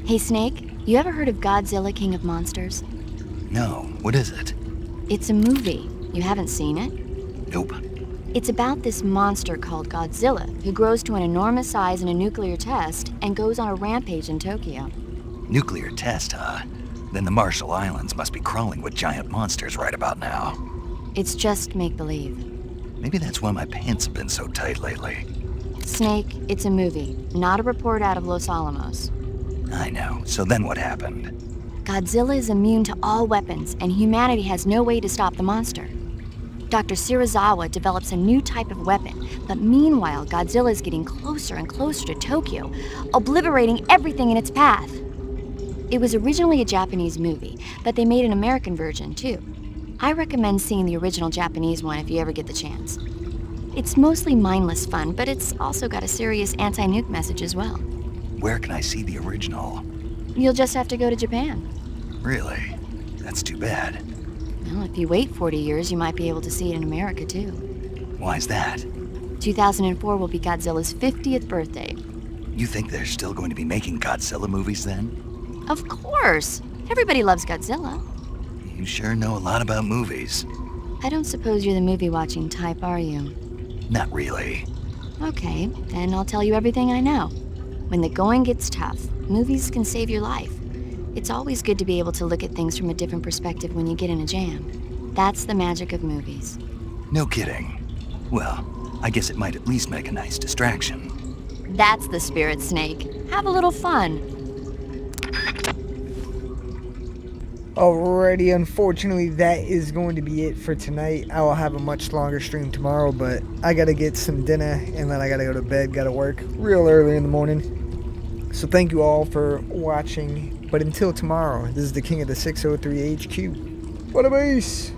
Hey, Snake, you ever heard of Godzilla, King of Monsters? No, what is it? It's a movie. You haven't seen it? Nope. It's about this monster called Godzilla, who grows to an enormous size in a nuclear test and goes on a rampage in Tokyo. Nuclear test, huh? Then the Marshall Islands must be crawling with giant monsters right about now. It's just make-believe. Maybe that's why my pants have been so tight lately. Snake, it's a movie, not a report out of Los Alamos. I know. So then what happened? Godzilla is immune to all weapons, and humanity has no way to stop the monster. Dr. Shirazawa develops a new type of weapon, but meanwhile, Godzilla is getting closer and closer to Tokyo, obliterating everything in its path. It was originally a Japanese movie, but they made an American version, too. I recommend seeing the original Japanese one if you ever get the chance. It's mostly mindless fun, but it's also got a serious anti-nuke message as well. Where can I see the original? You'll just have to go to Japan. Really? That's too bad. Well, if you wait 40 years, you might be able to see it in America, too. Why's that? 2004 will be Godzilla's 50th birthday. You think they're still going to be making Godzilla movies then? Of course! Everybody loves Godzilla. You sure know a lot about movies. I don't suppose you're the movie-watching type, are you? Not really. Okay, then I'll tell you everything I know. When the going gets tough, movies can save your life. It's always good to be able to look at things from a different perspective when you get in a jam. That's the magic of movies. No kidding. Well, I guess it might at least make a nice distraction. That's the spirit, Snake. Have a little fun. Alrighty, unfortunately that is going to be it for tonight. I will have a much longer stream tomorrow, but I gotta get some dinner and then I gotta go to bed, gotta work real early in the morning. So thank you all for watching, but until tomorrow, this is the King of the 603 HQ. What a base!